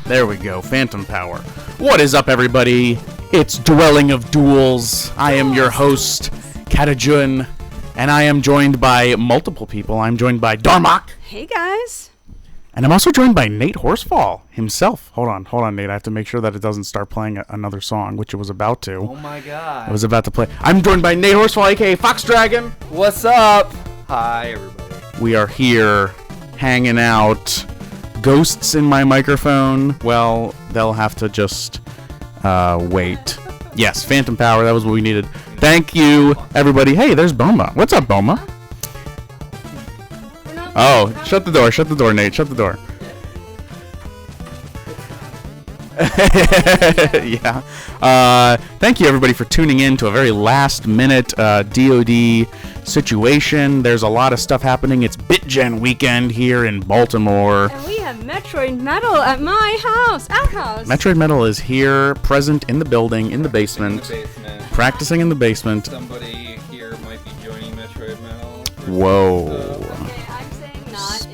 There we go. Phantom power. What is up, everybody? It's Dwelling of Duels. I am your host, Katajun, and I am joined by multiple people. I'm joined by Darmok. Hey, guys. And I'm also joined by Nate Horsefall himself. Hold on, Nate. I have to make sure that it doesn't start playing another song, which it was about to. Oh my god. I was about to play. I'm joined by Nate Horsefall, a.k.a. Fox Dragon. What's up? Hi, everybody. We are here, hanging out. Ghosts in my microphone. Well, they'll have to just wait. Yes, Phantom power. That was what we needed. Thank you, everybody. Hey, there's Boma. What's up, Boma? Oh, shut the door. Shut the door, Nate. Shut the door. Yeah. Thank you, everybody, for tuning in to a very last-minute DoD situation. There's a lot of stuff happening. It's BitGen weekend here in Baltimore. And we have Metroid Metal at my house, our house. Metroid Metal is here, present in the building, in the basement. Practicing in the basement. Somebody here might be joining Metroid Metal. Whoa. Okay, I'm saying not.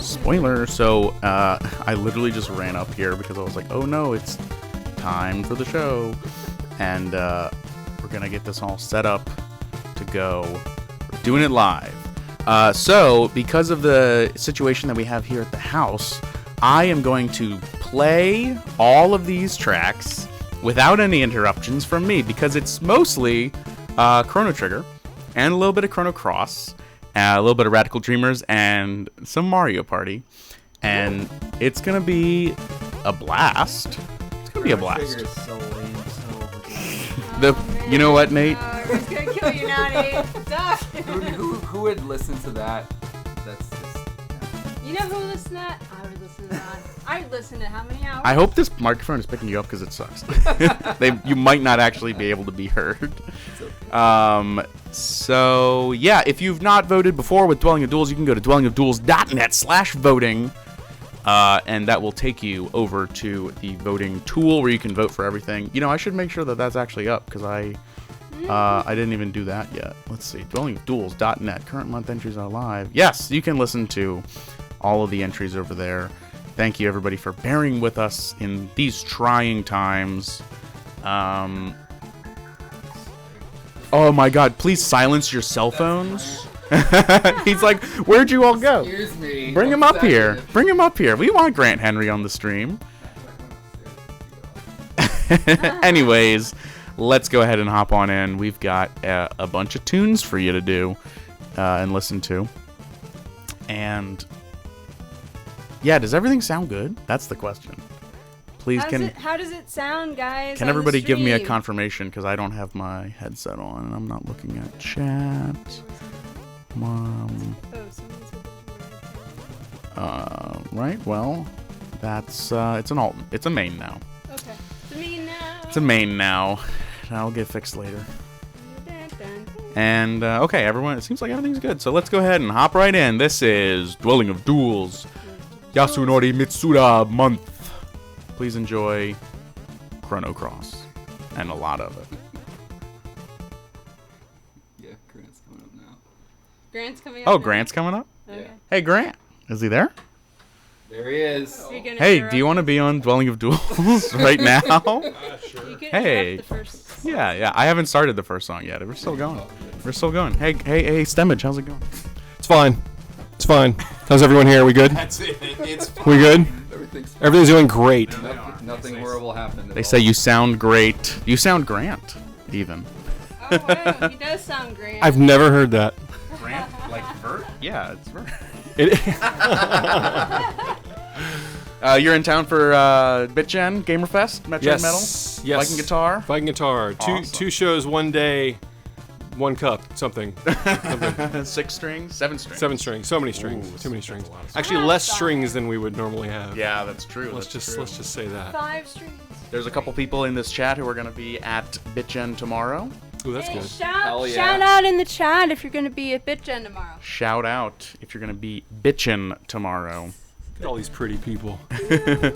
Spoiler. So, I literally just ran up here because I was like, oh no, it's time for the show. And, we're gonna get this all set up to go. We're doing it live. So, because of the situation that we have here at the house, I am going to play all of these tracks without any interruptions from me, because it's mostly Chrono Trigger and a little bit of Chrono Cross, a little bit of Radical Dreamers, and some Mario Party. And it's going to be a blast. It's going to be a blast. Is so lame, so You know what, Nate? It's gonna kill you now, Nate. Stop. who would listen to that? That's just... You know who would listen to that? I would listen to that. I would listen to how many hours? I hope this microphone is picking you up because it sucks. You might not actually be able to be heard. So, yeah, if you've not voted before with Dwelling of Duels, you can go to dwellingofduels.net/voting. And that will take you over to the voting tool where you can vote for everything. You know, I should make sure that that's actually up because I didn't even do that yet. Let's see. Dwellingofduels.net. Current month entries are live. Yes, you can listen to all of the entries over there. Thank you, everybody, for bearing with us in these trying times. Oh, my God. Please silence your cell phones. He's like, where'd you all go? Excuse me. Bring him up here. Bring him up here. We want Grant Henry on the stream. Anyways, let's go ahead and hop on in. We've got a bunch of tunes for you to do and listen to. And yeah, does everything sound good? That's the question. Please, how does it sound, guys? Can everybody give me a confirmation, because I don't have my headset on and I'm not looking at chat. Right, well, that's it's an alt. It's a main now. Okay. It's a main now. It's a main now. That'll get fixed later. And okay, everyone, it seems like everything's good. So let's go ahead and hop right in. This is Dwelling of Duels, Yasunori Mitsuda month. Please enjoy Chrono Cross and a lot of it. Yeah, Grant's coming up now. Grant's coming up. Oh, now? Grant's coming up? Okay. Yeah. Hey, Grant. Is he there? There he is. Hey, do you want to be on Dwelling of Duels right now? Sure. Hey. Yeah. I haven't started the first song yet. We're still going. Hey, Stemmage, how's it going? It's fine. How's everyone here? We good? That's it. It's fine. We good? Everything's doing great. Nothing horrible happened. They say you sound great. You sound Grant, even. Oh, wow. He does sound great. I've never heard that. Grant? Like Vert? Yeah, it's Vert. You're in town for BitGen, Gamerfest, Metroid Metal? Yes. Viking Guitar? Awesome. Two shows, one day, one cup, something. 6 strings? 7 strings? 7 strings. So many strings. Ooh, Too many strings. that's a lot of Actually, less strings than we would normally have. Yeah, that's true. Let's just say that. 5 strings. There's a couple people in this chat who are going to be at BitGen tomorrow. Ooh, that's Hey, good. Shout out in the chat if you're going to be at BitGen tomorrow. Shout out if you're going to be bitchin' tomorrow. Look at all these pretty people. And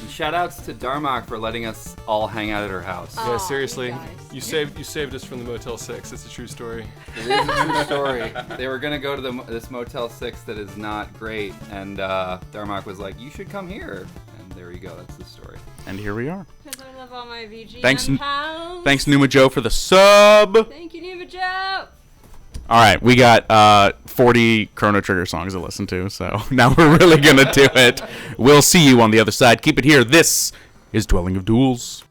shout outs to Darmok for letting us all hang out at her house. Oh, Yeah, seriously. you guys. You saved us from the Motel 6. It's a true story. It is a true story. They were gonna go to this Motel 6 that is not great, and Darmok was like, "You should come here." And there you go. That's the story. And here we are. Because I love all my VGM Thanks, pals. Thanks, Numa Joe, for the sub. Thank you, Neva Joe. All right, we got 40 Chrono Trigger songs to listen to, so now we're really gonna do it. We'll see you on the other side. Keep it here. This is Dwelling of Duels.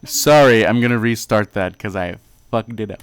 Sorry, I'm gonna restart that because I fucked it up.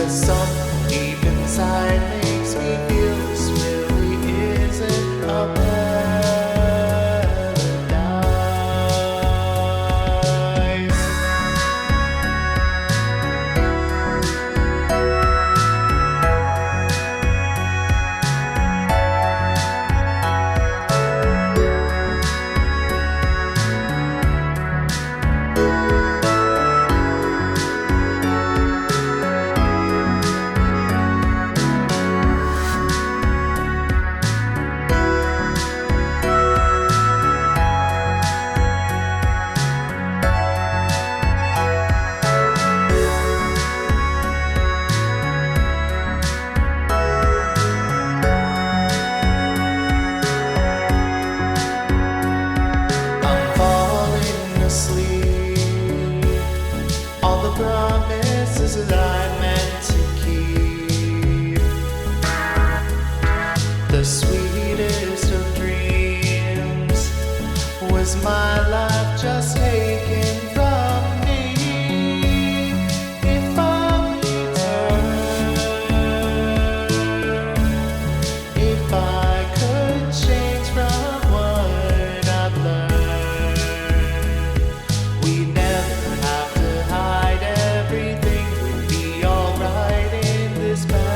something deep inside makes me feel this really isn't a paradise. I'm falling asleep. All the promises that I meant to keep. The sweetest of dreams was my life just taken from me. If I return, if I could change from what I've learned, we never have to hide everything. We'd be alright in this paradise.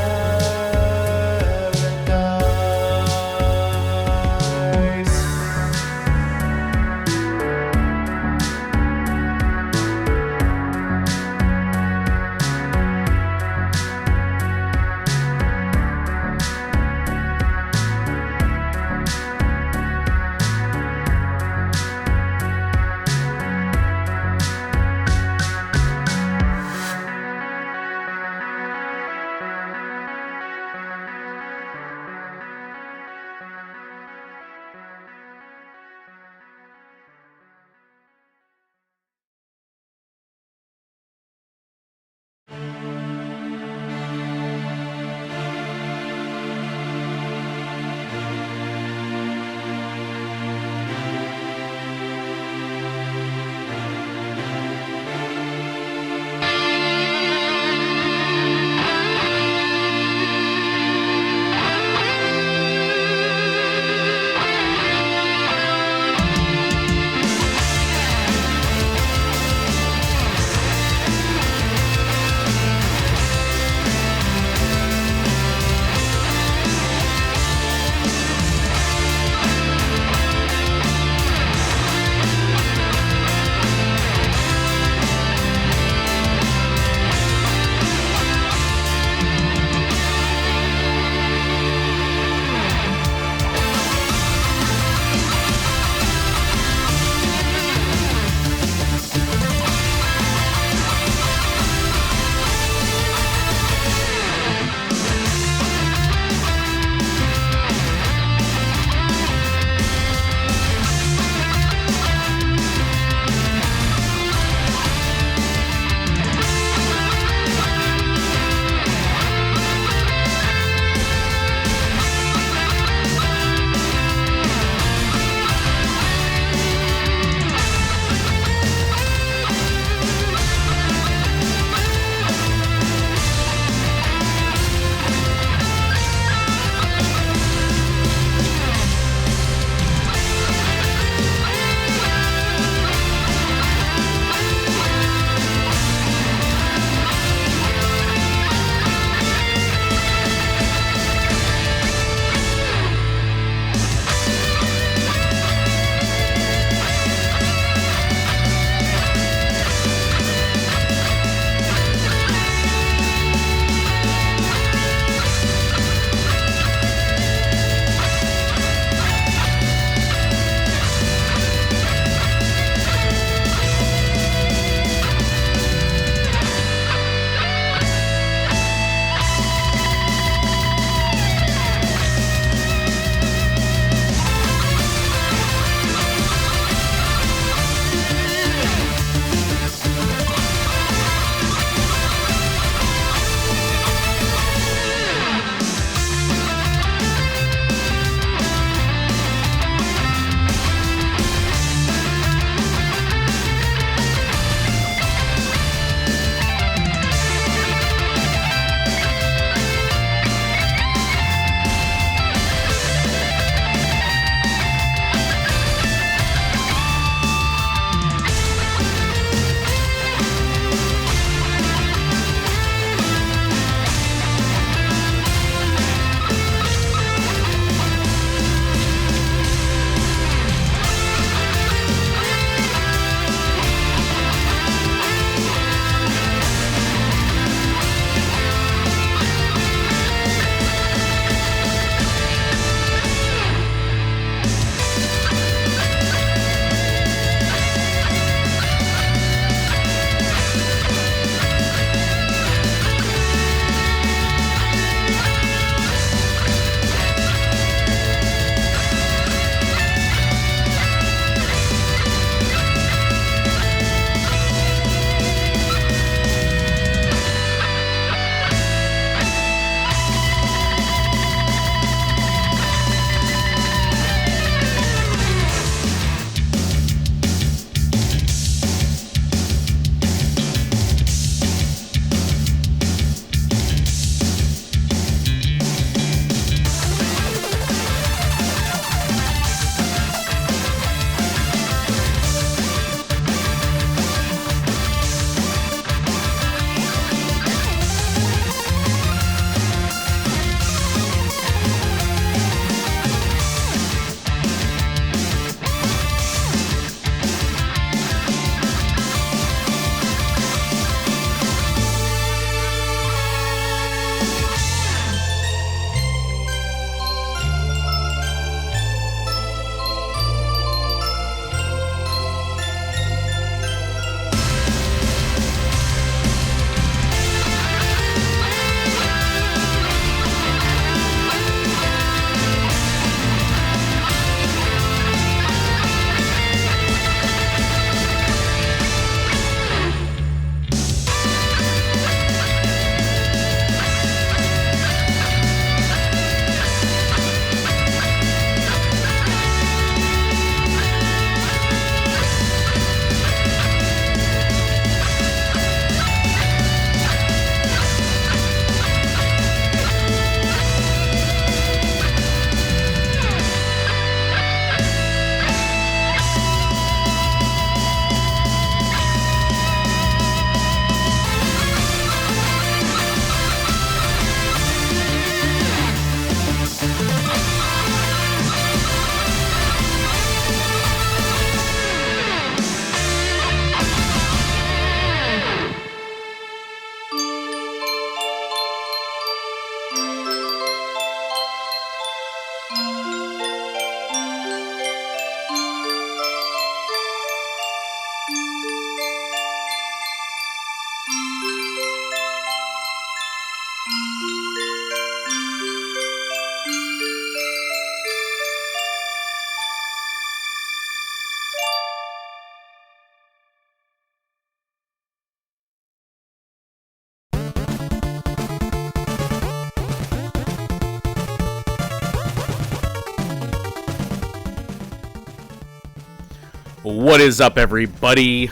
What is up, everybody?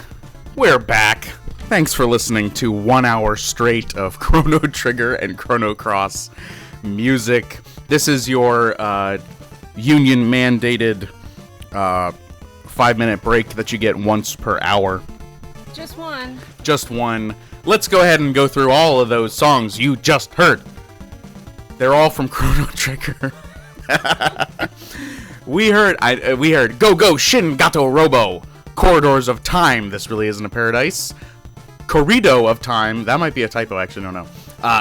We're back. Thanks for listening to 1 hour straight of Chrono Trigger and Chrono Cross music. This is your union-mandated 5-minute break that you get once per hour. Just one. Just one. Let's go ahead and go through all of those songs you just heard. They're all from Chrono Trigger. We heard Go Go Shin Gato Robo, Corridors of Time, This Really Isn't a Paradise, Corrido of Time, that might be a typo, actually, no.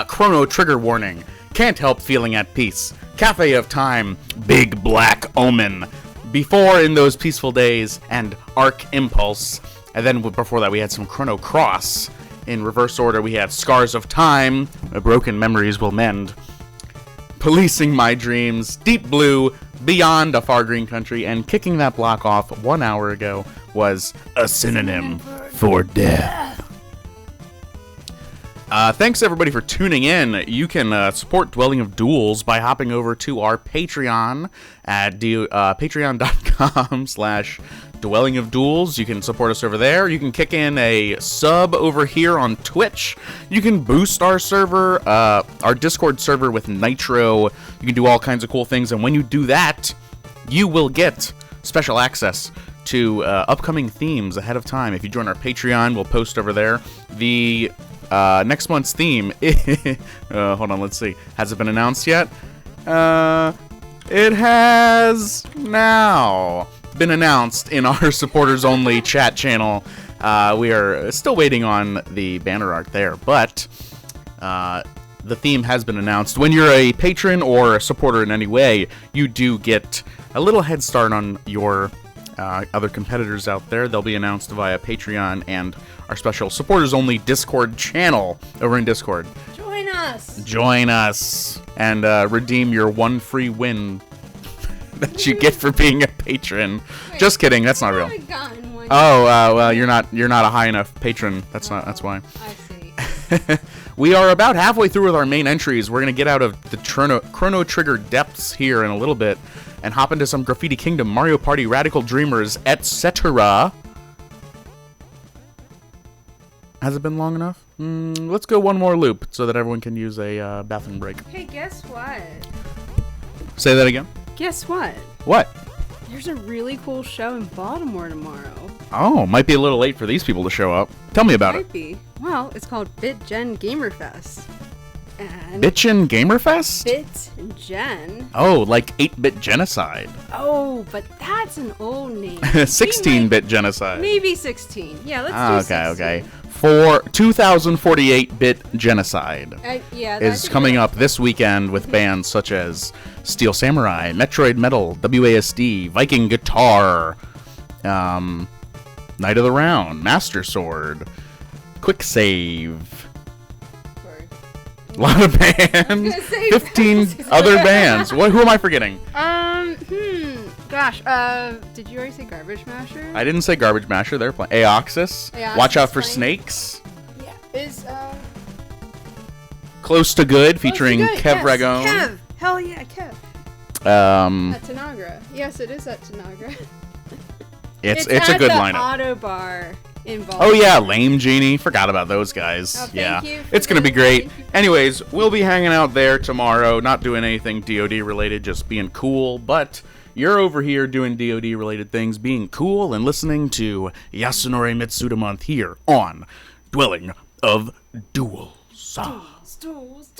Chrono Trigger Warning, Can't Help Feeling at Peace, Cafe of Time, Big Black Omen, Before in Those Peaceful Days, and Arc Impulse. And then before that we had some Chrono Cross. In reverse order we had Scars of Time, Broken Memories Will Mend, Policing My Dreams, Deep Blue, Beyond a Far Green Country, and kicking that block off 1 hour ago was A Synonym for Death. Thanks everybody for tuning in. You can support Dwelling of Duels by hopping over to our Patreon at patreon.com/Dwelling of Duels. You can support us over there. You can kick in a sub over here on Twitch. You can boost our server, our Discord server with Nitro. You can do all kinds of cool things, and when you do that, you will get special access to upcoming themes ahead of time. If you join our Patreon, we'll post over there. The next month's theme, hold on, let's see. Has it been announced yet? It has now been announced in our supporters only chat channel. We are still waiting on the banner art there, but the theme has been announced. When you're a patron or a supporter in any way, you do get a little head start on your other competitors out there. They'll be announced via Patreon and our special supporters only Discord channel over in Discord. Join us and redeem your one free win that you get for being a patron. Wait, just kidding, that's not real. Oh, well, you're not a high enough patron. That's why. I see. We are about halfway through with our main entries. We're gonna get out of the Chrono Trigger depths here in a little bit and hop into some Graffiti Kingdom, Mario Party, Radical Dreamers, etc. Has it been long enough? Let's go one more loop so that everyone can use a bathroom break. Hey, guess what? Say that again. Guess what? What? There's a really cool show in Baltimore tomorrow. Oh, might be a little late for these people to show up. Tell me about it. Might be. Well, it's called BitGen Gamerfest. And Bitchin' Gamerfest? BitGen. Oh, like 8-bit genocide. Oh, but that's an old name. 16-bit genocide. Maybe 16. Yeah, let's do 16. Okay. For 2048-bit genocide yeah, is coming up this weekend with bands such as Steel Samurai, Metroid Metal, WASD, Viking Guitar, Night of the Round, Master Sword, Quick Save. A lot of bands. 15 other bands. Who am I forgetting? Gosh, did you already say Garbage Masher? I didn't say Garbage Masher. They're playing Aoxus. Watch Out for Snakes. Yeah. Is Close to Good featuring Kev Ragone. Kev. Hell yeah, Kev. At Tanagra. Yes, it is at Tanagra. It's a good lineup. Auto Bar in Baltimore. Oh yeah, Lame Genie. Forgot about those guys. Oh, yeah, you it's gonna be great. Anyways, we'll be hanging out there tomorrow. Not doing anything DoD related, just being cool. But you're over here doing DoD related things, being cool, and listening to Yasunori Mitsuda Month here on Dwelling of Duels. Duels.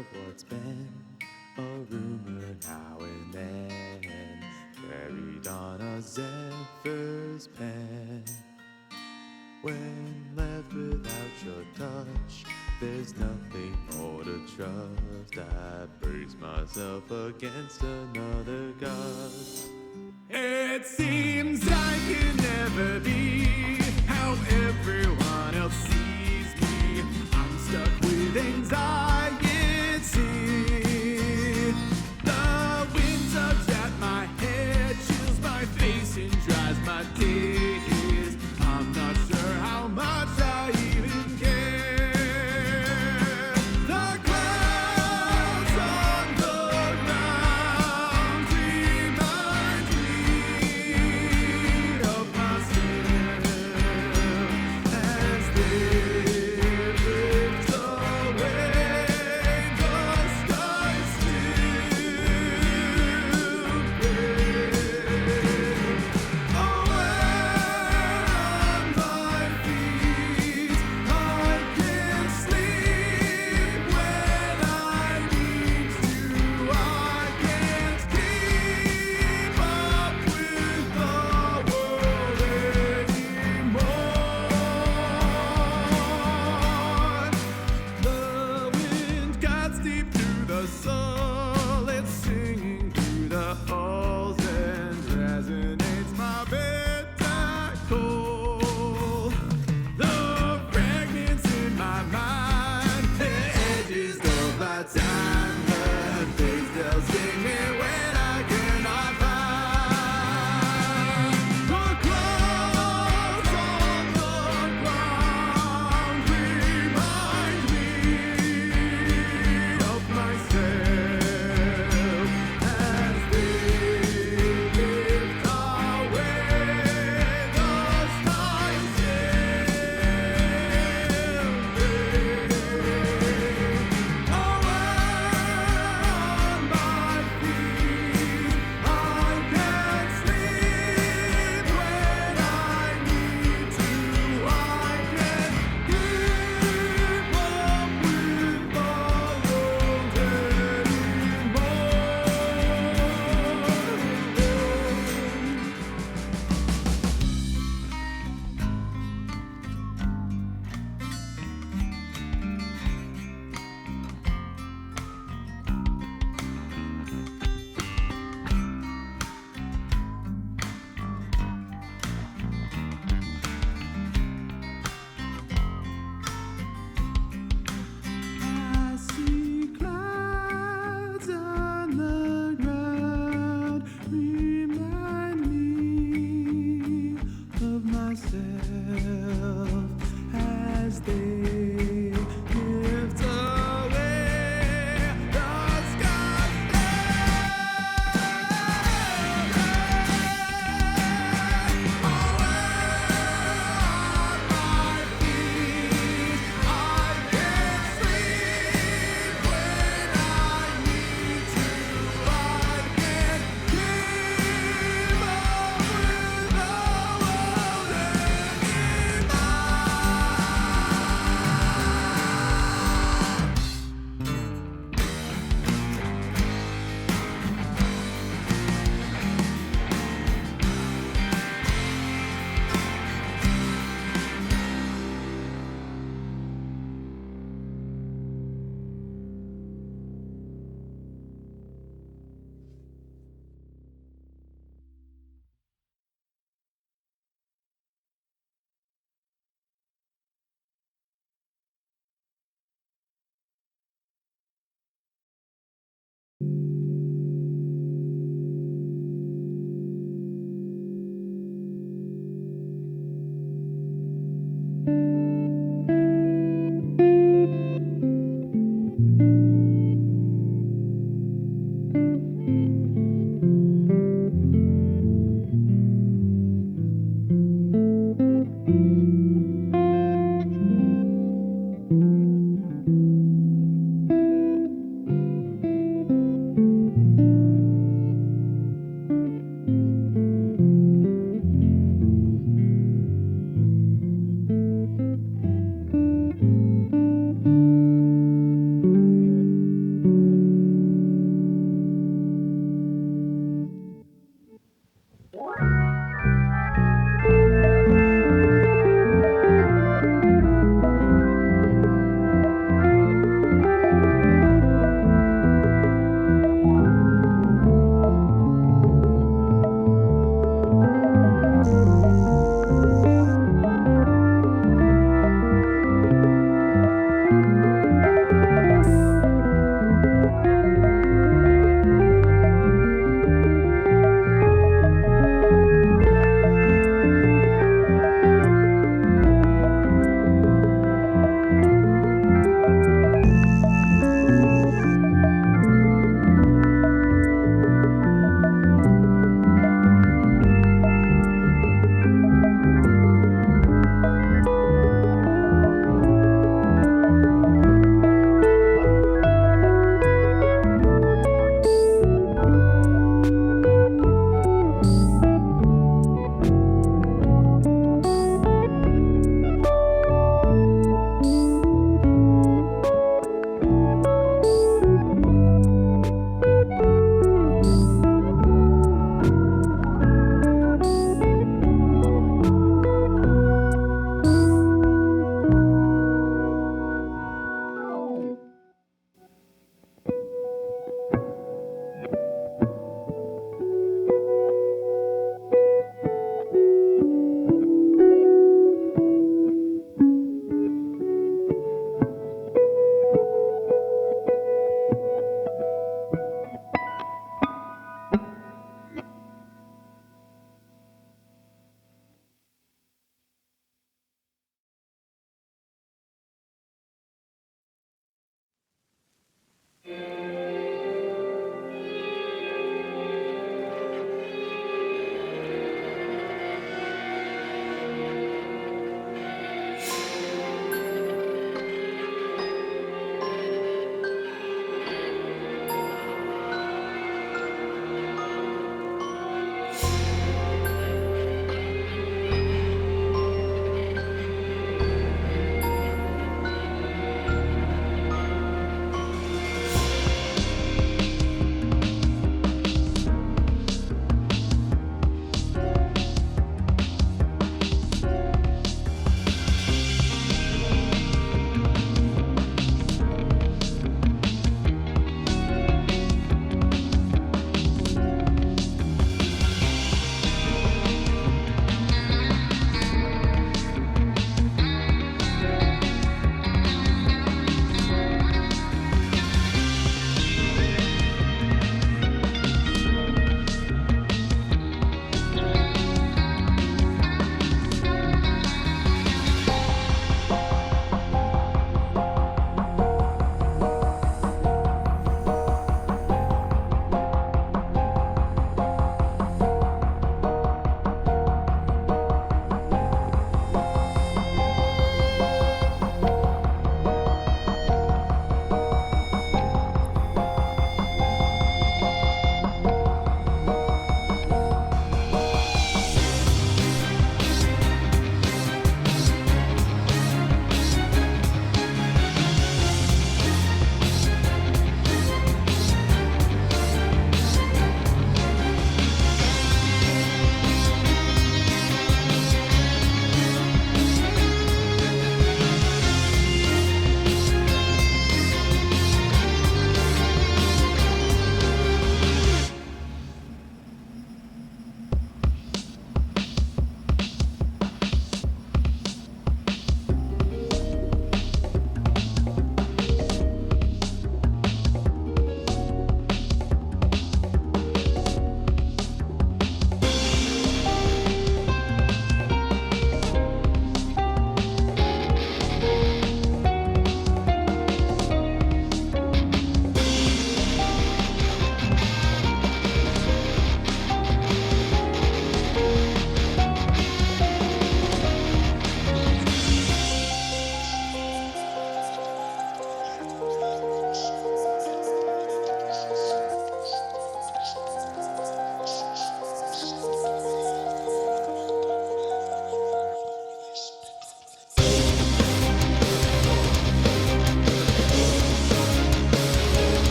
of what's been a rumor now and then, carried on a zephyr's pen. When left without your touch, there's nothing more to trust. I brace myself against another gust. It seems I can never be how everyone else sees me. I'm stuck with anxiety. The wind tugs at my head, chills my face and dries my tears. I'm not sure how much I even care. The clouds on the ground remind me of myself as they lift away. The sky still gray. On my feet, I can sleep when I need to. I can't keep up with the world anymore. The wind cuts deep through the soul. It's singing through the halls and resonates my bedtime cold. The fragments in my mind, the edges of my time, they still sting me when I cannot find. The clouds on the ground remind me of myself as they lift away. The sky still gray. Around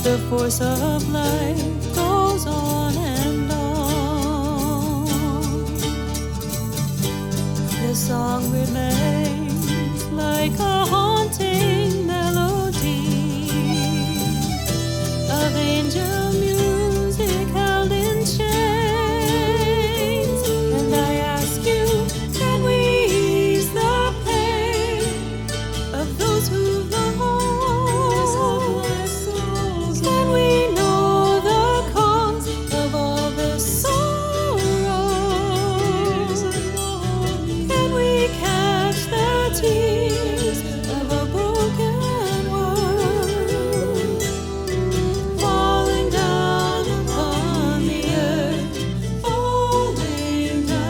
The force of life goes on and on. This song remains like a haunting melody of angel music held in chains. And I ask you, can we ease the pain of those who lost? Can we know the cause of all this sorrow? Can we catch the tears of a broken world falling down upon the earth, falling down?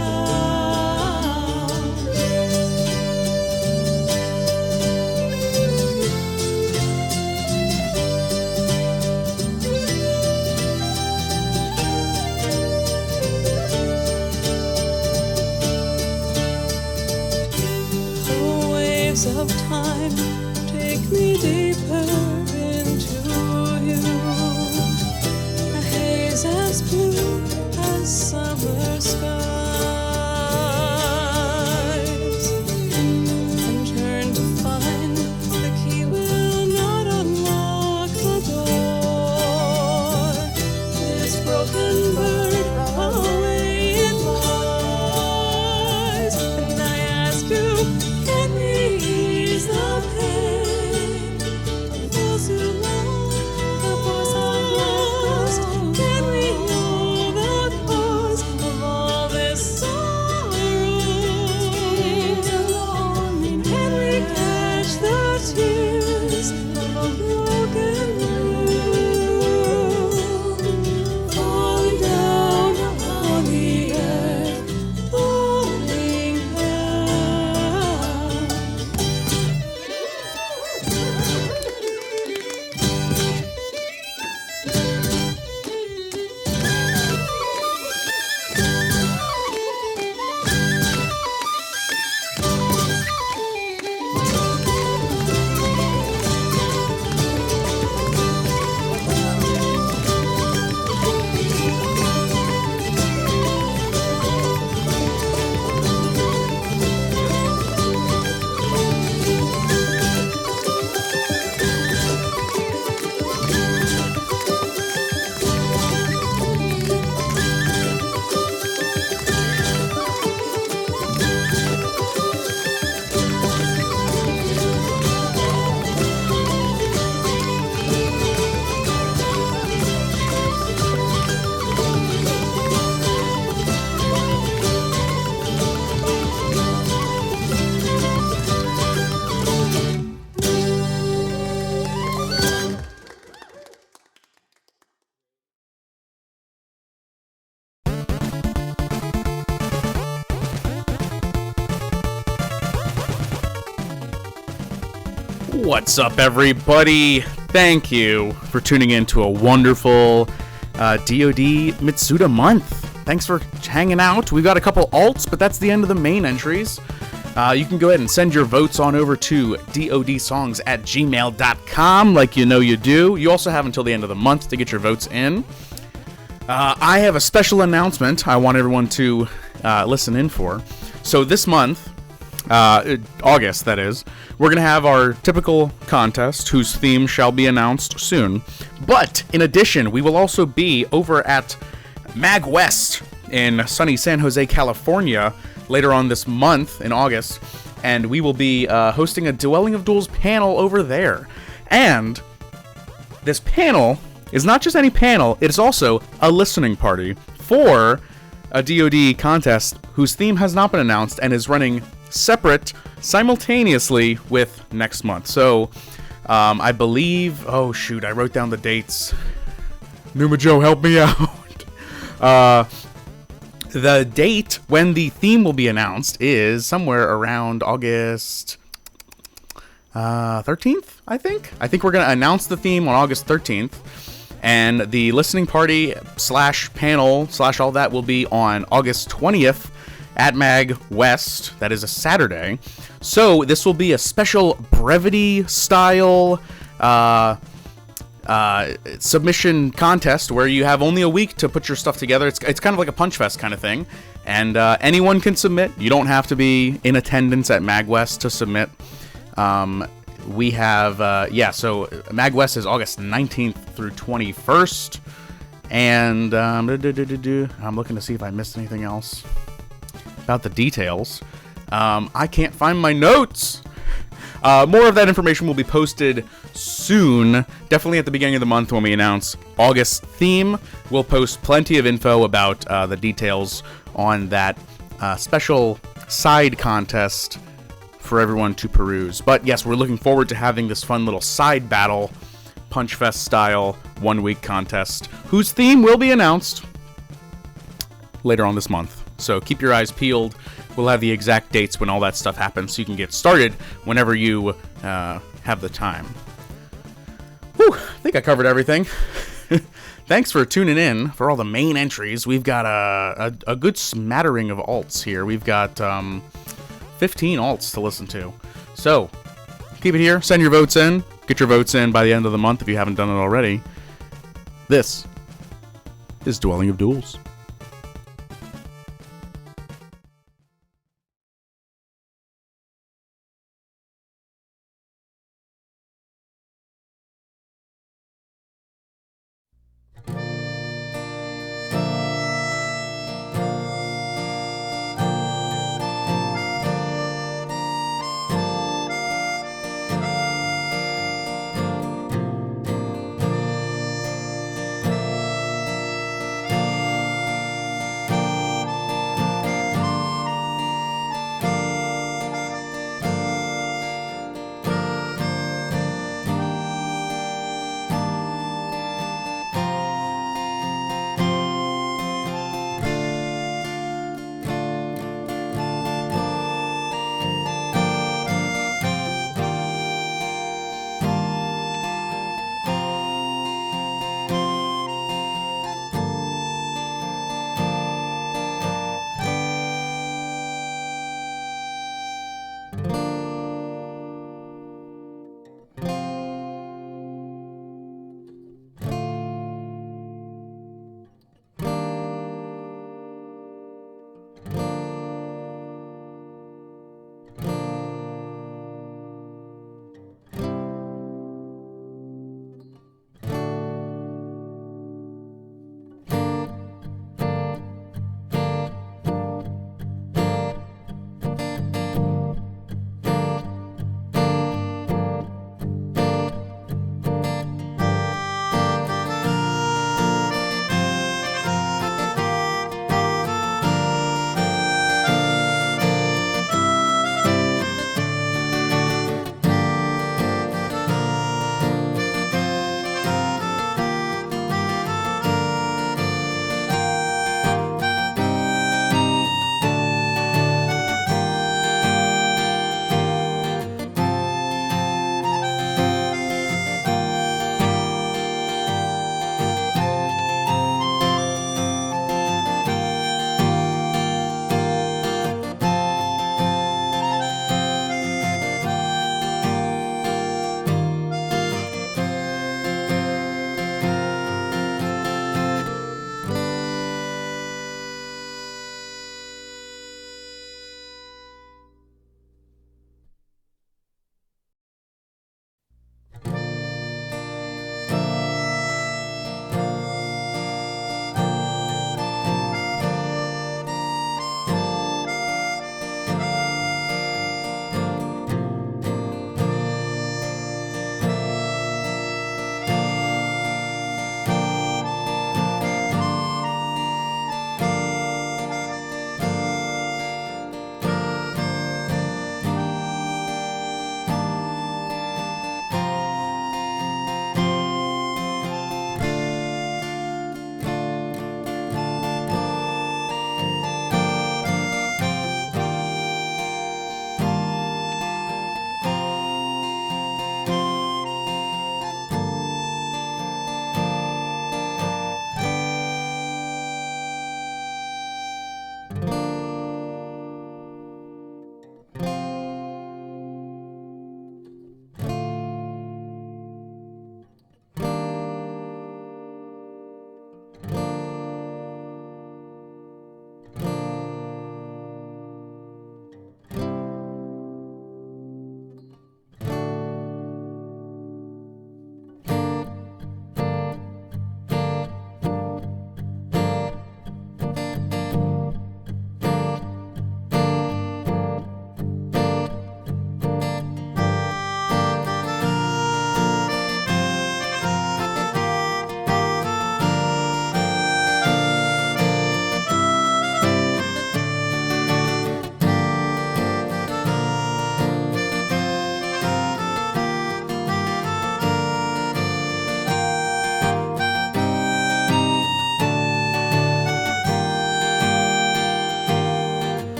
The waves of time take me deeper into you. A haze as blue as summer skies. And turn to find the key will not unlock the door. This broken bird, away it lies. And I ask you, can we ease the pain of those who lost the force of lost? Can we know the cause of all this sorrow? Can we catch the tears of a broken world falling down upon the earth, falling down? What's up, everybody? Thank you for tuning in to a wonderful DoD Mitsuda month. Thanks for hanging out. We've got a couple alts, but that's the end of the main entries. You can go ahead and send your votes on over to dodsongs@gmail.com like you know you do. You also have until the end of the month to get your votes in. I have a special announcement I want everyone to listen in for. So this month, August that is, we're going to have our typical contest whose theme shall be announced soon. But in addition, we will also be over at Mag West in sunny San Jose, California later on this month in August, and we will be hosting a Dueling of Duels panel over there. And this panel is not just any panel, it is also a listening party for a DoD contest whose theme has not been announced and is running separate simultaneously with next month. So I believe, oh shoot, I wrote down the dates. Numa Joe, help me out. The date when the theme will be announced is somewhere around August 13th, I think. I think we're going to announce the theme on August 13th. And the listening party / panel / all that will be on August 20th at Mag West. That is a Saturday. So this will be a special brevity style submission contest where you have only a week to put your stuff together. It's kind of like a Punch Fest kind of thing, and anyone can submit. You don't have to be in attendance at MagWest to submit. We have so MagWest is August 19th through 21st, and I'm looking to see if I missed anything else about the details. I can't find my notes. More of that information will be posted soon, definitely at the beginning of the month when we announce August theme. We'll post plenty of info about the details on that special side contest for everyone to peruse. But yes, we're looking forward to having this fun little side battle, Punch Fest style 1 week contest, whose theme will be announced later on this month. So keep your eyes peeled. We'll have the exact dates when all that stuff happens, so you can get started whenever you have the time. Whew, I think I covered everything. Thanks for tuning in for all the main entries. We've got a good smattering of alts here. We've got 15 alts to listen to. So keep it here. Send your votes in. Get your votes in by the end of the month if you haven't done it already. This is Dwelling of Duels.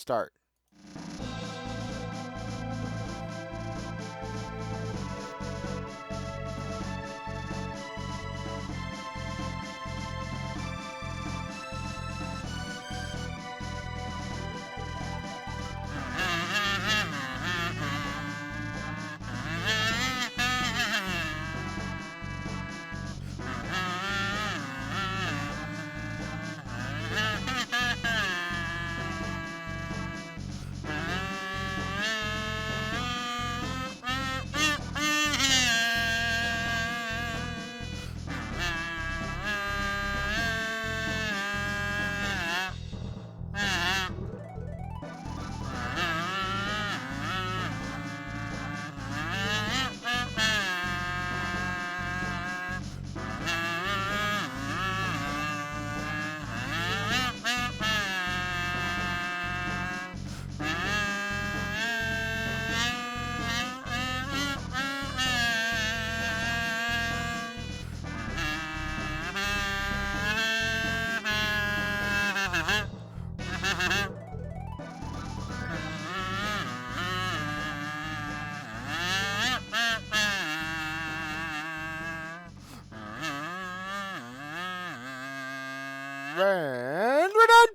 Start. And we're done.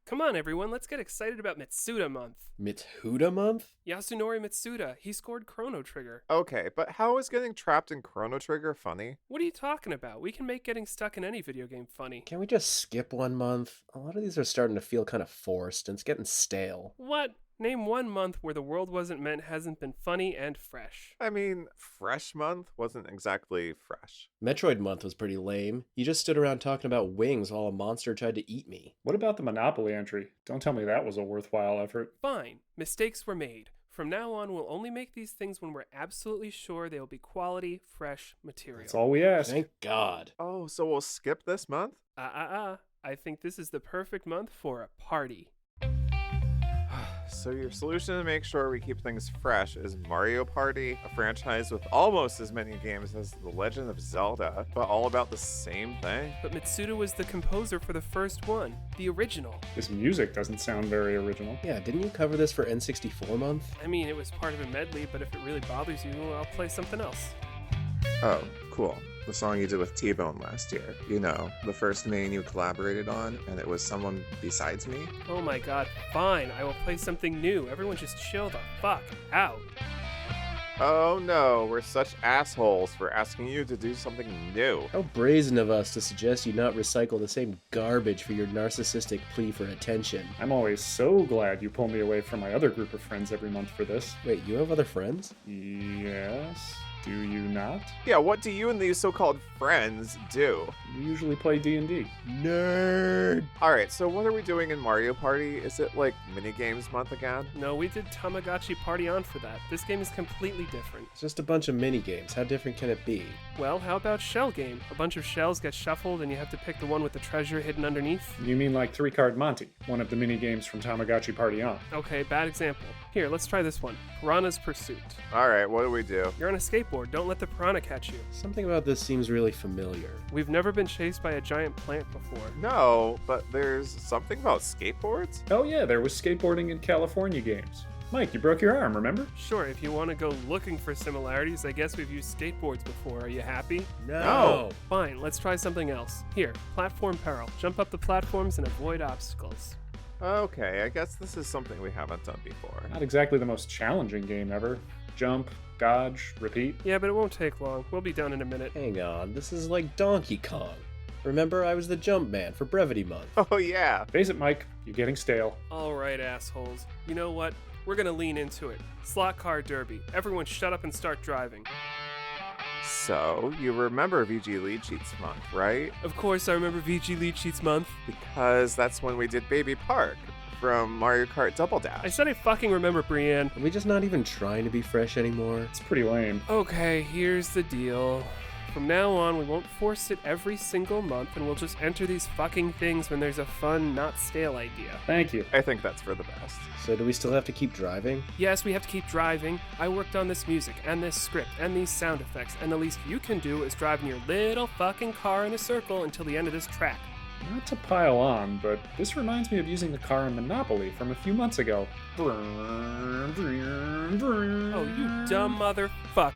Come on, everyone, let's get excited about Mitsuda month. Mitsuda month? Yasunori Mitsuda, he scored Chrono Trigger. Okay, but how is getting trapped in Chrono Trigger funny? What are you talking about? We can make getting stuck in any video game funny. Can we just skip 1 month? A lot of these are starting to feel kind of forced, and it's getting stale. What? Name 1 month where the world wasn't meant hasn't been funny and fresh. I mean, Fresh Month wasn't exactly fresh. Metroid month was pretty lame. You just stood around talking about wings while a monster tried to eat me. What about the Monopoly entry? Don't tell me that was a worthwhile effort. Fine. Mistakes were made. From now on, we'll only make these things when we're absolutely sure they will be quality, fresh material. That's all we ask. Thank God. Oh, so we'll skip this month? I think this is the perfect month for a party. So your solution to make sure we keep things fresh is Mario Party, a franchise with almost as many games as The Legend of Zelda, but all about the same thing? But Mitsuda was the composer for the first one, the original. This music doesn't sound very original. Yeah, didn't you cover this for N64 month? I mean, it was part of a medley, but if it really bothers you, I'll play something else. Oh, cool. The song you did with T-Bone last year. You know, the first main you collaborated on, and it was someone besides me? Oh my god, fine, I will play something new. Everyone just chill the fuck out. Oh no, we're such assholes for asking you to do something new. How brazen of us to suggest you not recycle the same garbage for your narcissistic plea for attention. I'm always so glad you pull me away from my other group of friends every month for this. Wait, you have other friends? Yes. Do you not? Yeah, what do you and these so-called friends do? We usually play D&D. Nerd! Alright, so what are we doing in Mario Party? Is it like minigames month again? No, we did Tamagotchi Party On for that. This game is completely different. It's just a bunch of mini-games. How different can it be? Well, how about Shell Game? A bunch of shells get shuffled and you have to pick the one with the treasure hidden underneath. You mean like 3-Card Monty, one of the mini games from Tamagotchi Party On. Okay, bad example. Here, let's try this one. Piranha's Pursuit. Alright, what do we do? You're on a skateboard, don't let the piranha catch you. Something about this seems really familiar. We've never been chased by a giant plant before. No, but there's something about skateboards? Oh yeah, there was skateboarding in California games. Mike, you broke your arm, remember? Sure, if you want to go looking for similarities, I guess we've used skateboards before. Are you happy? No. Fine, let's try something else. Here, platform peril. Jump up the platforms and avoid obstacles. Okay, I guess this is something we haven't done before. Not exactly the most challenging game ever. Jump, dodge, repeat. Yeah, but it won't take long. We'll be done in a minute. Hang on, this is like Donkey Kong. Remember, I was the jump man for Brevity Month. Oh yeah. Face it, Mike, you're getting stale. Alright, assholes. You know what? We're gonna lean into it. Slot car derby. Everyone shut up and start driving. So, you remember VG Lead Sheets month, right? Of course, I remember VG Lead Sheets month. Because that's when we did Baby Park from Mario Kart Double Dash. I said I fucking remember, Brienne. Are we just not even trying to be fresh anymore? It's pretty lame. Okay, here's the deal. From now on, we won't force it every single month, and we'll just enter these fucking things when there's a fun, not stale idea. Thank you. I think that's for the best. So do we still have to keep driving? Yes, we have to keep driving. I worked on this music, and this script, and these sound effects, and the least you can do is drive in your little fucking car in a circle until the end of this track. Not to pile on, but this reminds me of using the car in Monopoly from a few months ago. Oh, you dumb motherfucker.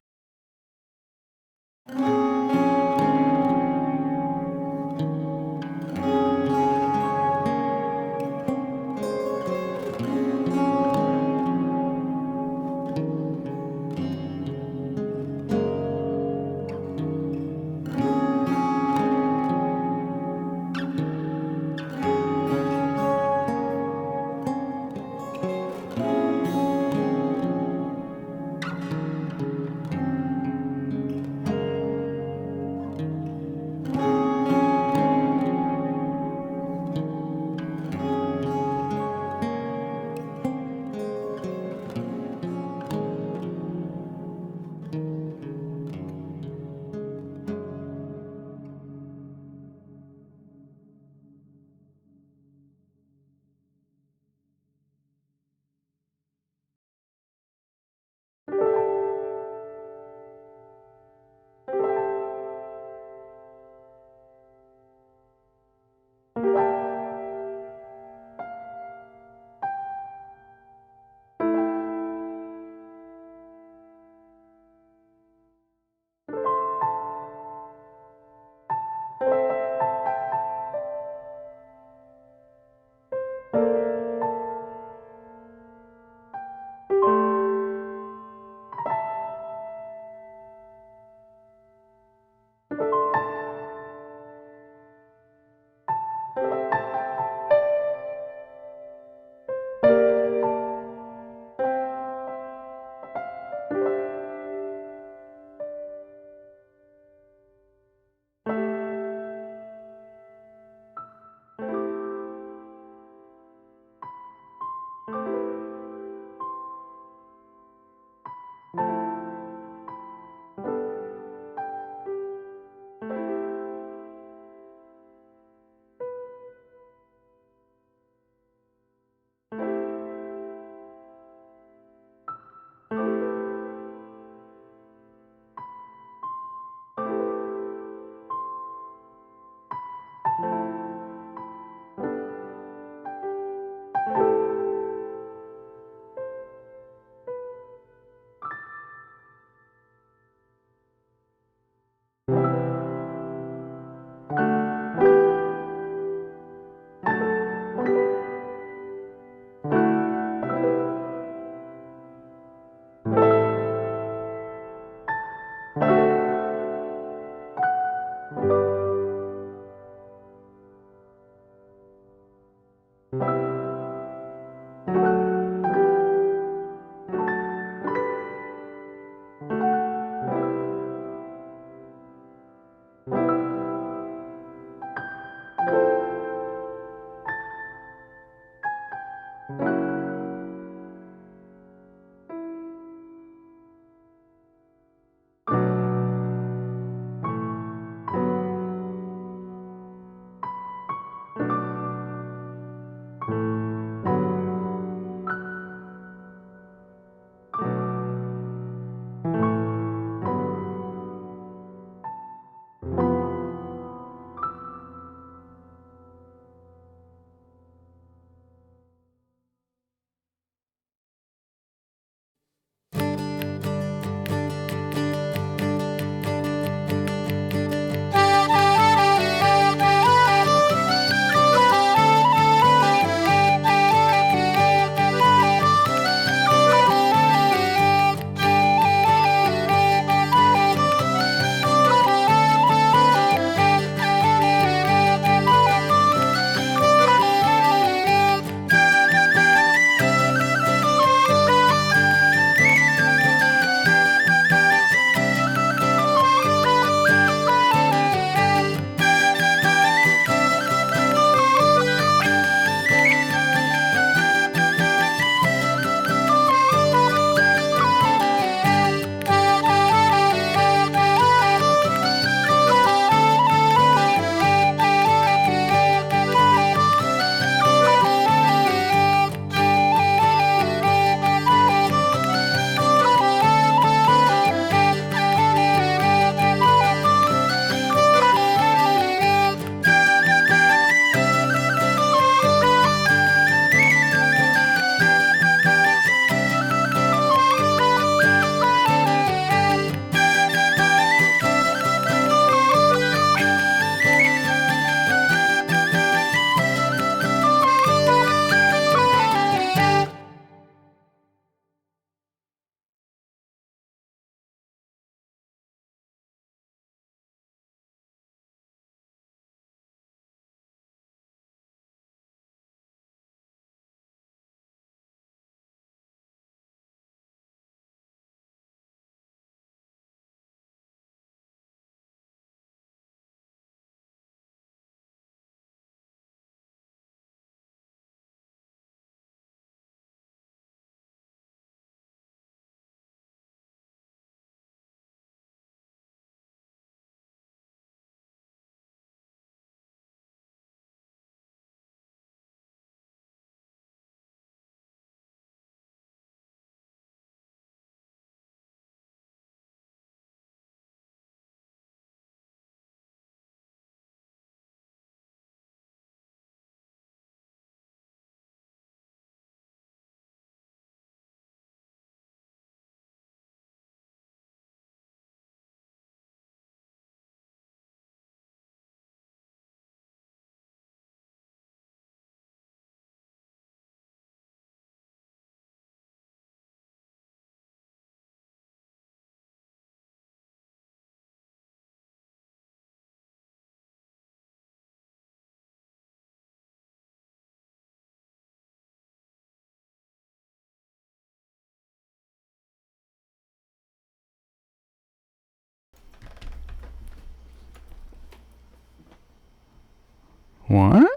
What?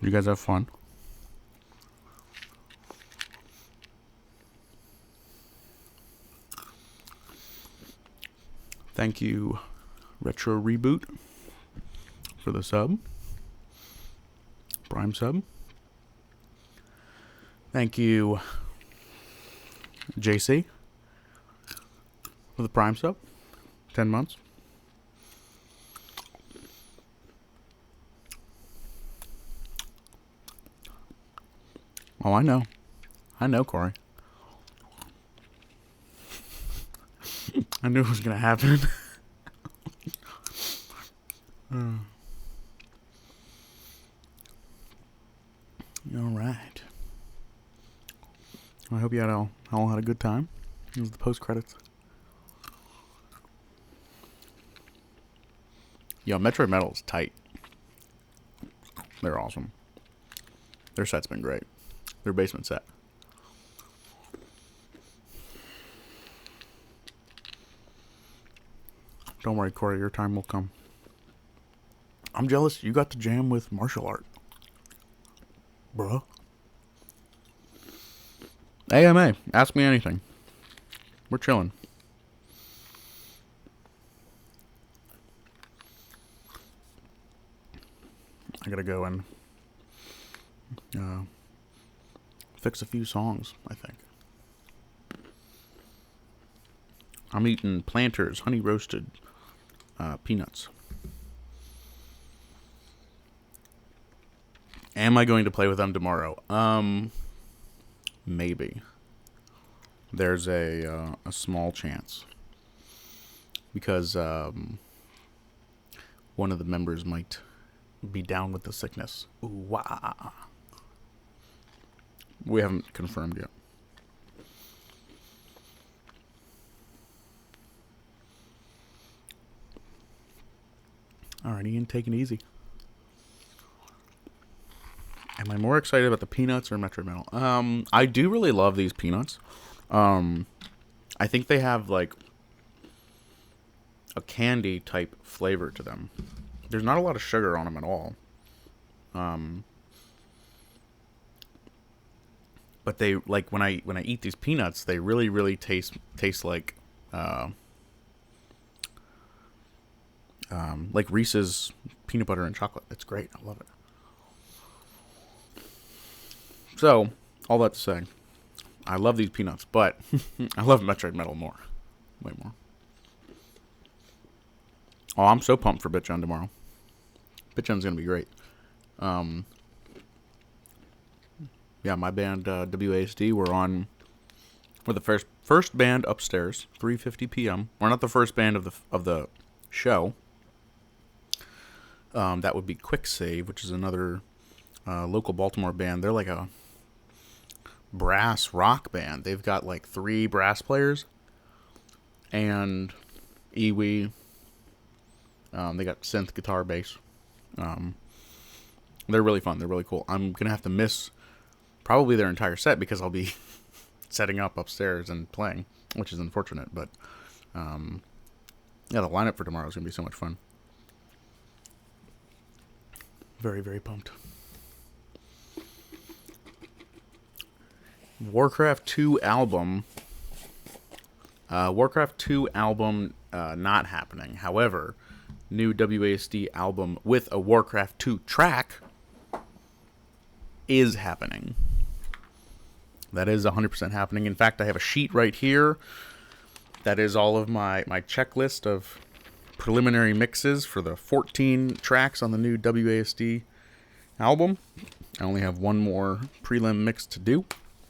You guys have fun? Thank you, Retro Reboot, for the sub. Prime sub. Thank you, JC, for the Prime sub. 10 months. Oh, I know. I know, Corey. I knew it was going to happen. All right. I hope you all had a good time. Here's the post credits. Yo, Metroid Metal is tight. They're awesome. Their set's been great. Their basement set. Don't worry, Corey, your time will come. I'm jealous you got to jam with martial art. Bruh. AMA, ask me anything. We're chilling. I gotta go and fix a few songs, I think. I'm eating Planters honey roasted peanuts. Am I going to play with them tomorrow? Maybe. There's a small chance. Because one of the members might be down with the sickness. Ooh, wah. We haven't confirmed yet. Alright, Ian, take it easy. Am I more excited about the peanuts or Metroid Metal? I do really love these peanuts. I think they have like a candy type flavor to them. There's not a lot of sugar on them at all. But they like when I eat these peanuts, they really taste like Reese's peanut butter and chocolate. It's great. I love it. So, all that to say, I love these peanuts, but I love Metroid Metal more. Way more. Oh, I'm so pumped for BitCon tomorrow. BitCon's going to be great. Yeah, my band, WASD, we're the first band upstairs, 3:50 p.m. We're not the first band of the show. That would be Quick Save, which is another local Baltimore band. They're like a brass rock band. They've got like 3 brass players and Iwi. They got synth, guitar, bass. They're really fun. They're really cool. I'm gonna have to miss probably their entire set because I'll be setting up upstairs and playing, which is unfortunate. But yeah, the lineup for tomorrow is gonna be so much fun. Very pumped. Warcraft 2 album. Warcraft 2 album not happening. However, new WASD album with a Warcraft 2 track is happening. That is 100% happening. In fact, I have a sheet right here. That is all of my checklist of preliminary mixes for the 14 tracks on the new WASD album. I only have one more prelim mix to do,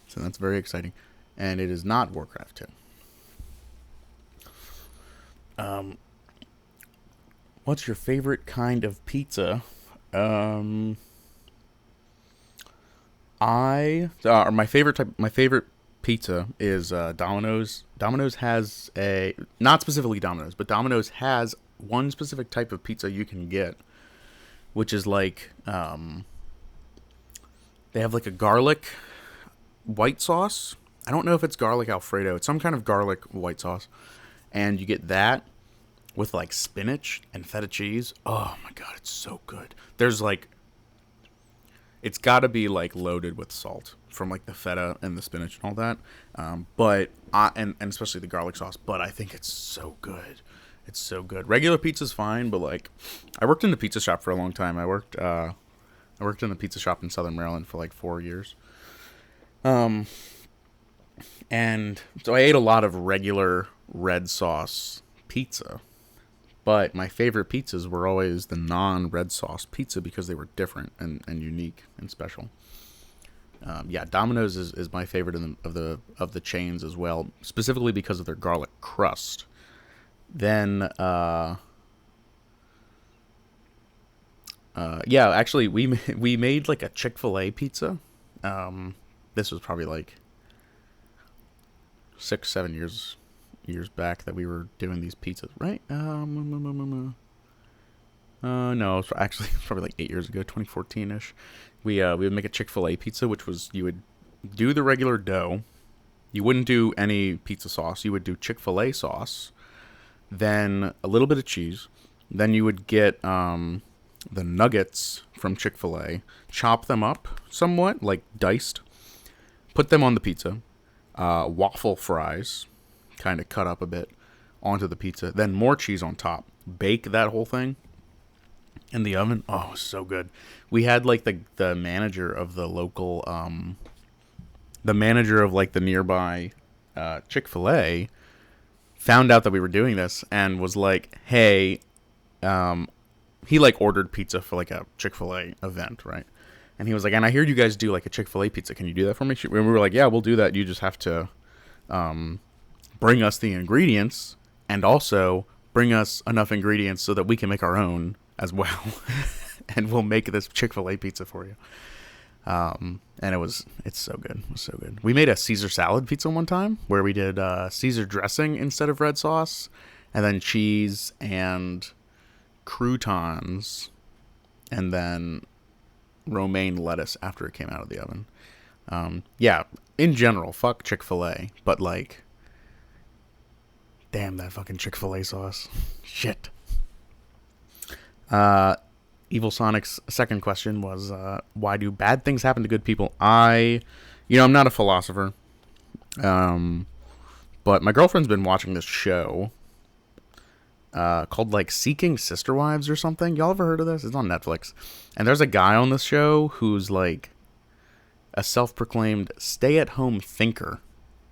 so that's very exciting. And it is not Warcraft 2. What's your favorite kind of pizza? My favorite pizza is Domino's. Domino's has not specifically Domino's, but Domino's has one specific type of pizza you can get, which is like they have like a garlic white sauce. I don't know if it's garlic Alfredo. It's some kind of garlic white sauce, and you get that with like spinach and feta cheese. Oh my god, it's so good. There's like it's got to be like loaded with salt from like the feta and the spinach and all that. And especially the garlic sauce. But I think it's so good. It's so good. Regular pizza's fine, but like, I worked in the pizza shop for a long time. I worked in the pizza shop in Southern Maryland for like 4 years. And so I ate a lot of regular red sauce pizza. But my favorite pizzas were always the non-red sauce pizza because they were different and unique and special. Domino's is my favorite of the chains as well, specifically because of their garlic crust. Then, actually, we made like a Chick-fil-A pizza. This was probably like 6-7 years back that we were doing these pizzas, right? No, it was actually probably like 8 years ago, 2014-ish. We would make a Chick-fil-A pizza, which was, you would do the regular dough. You wouldn't do any pizza sauce. You would do Chick-fil-A sauce, then a little bit of cheese. Then you would get the nuggets from Chick-fil-A, chop them up somewhat, like diced, put them on the pizza, waffle fries, kind of cut up a bit onto the pizza, then more cheese on top, bake that whole thing in the oven. Oh, so good. We had like the manager of the local the manager of like the nearby Chick-fil-A found out that we were doing this and was like, hey, he like ordered pizza for like a Chick-fil-A event, right? And he was like, and I hear you guys do like a Chick-fil-A pizza. Can you do that for me? And we were like, yeah, we'll do that. You just have to bring us the ingredients and also bring us enough ingredients so that we can make our own as well. And we'll make this Chick-fil-A pizza for you. And it's so good. It was so good. We made a Caesar salad pizza one time where we did Caesar dressing instead of red sauce, and then cheese and croutons, and then romaine lettuce after it came out of the oven. In general, fuck Chick-fil-A, but like, damn that fucking Chick-fil-A sauce. Shit. Evil Sonic's second question was, why do bad things happen to good people? I'm not a philosopher. But my girlfriend's been watching this show called like Seeking Sister Wives or something. Y'all ever heard of this? It's on Netflix. And there's a guy on this show who's like a self-proclaimed stay-at-home thinker,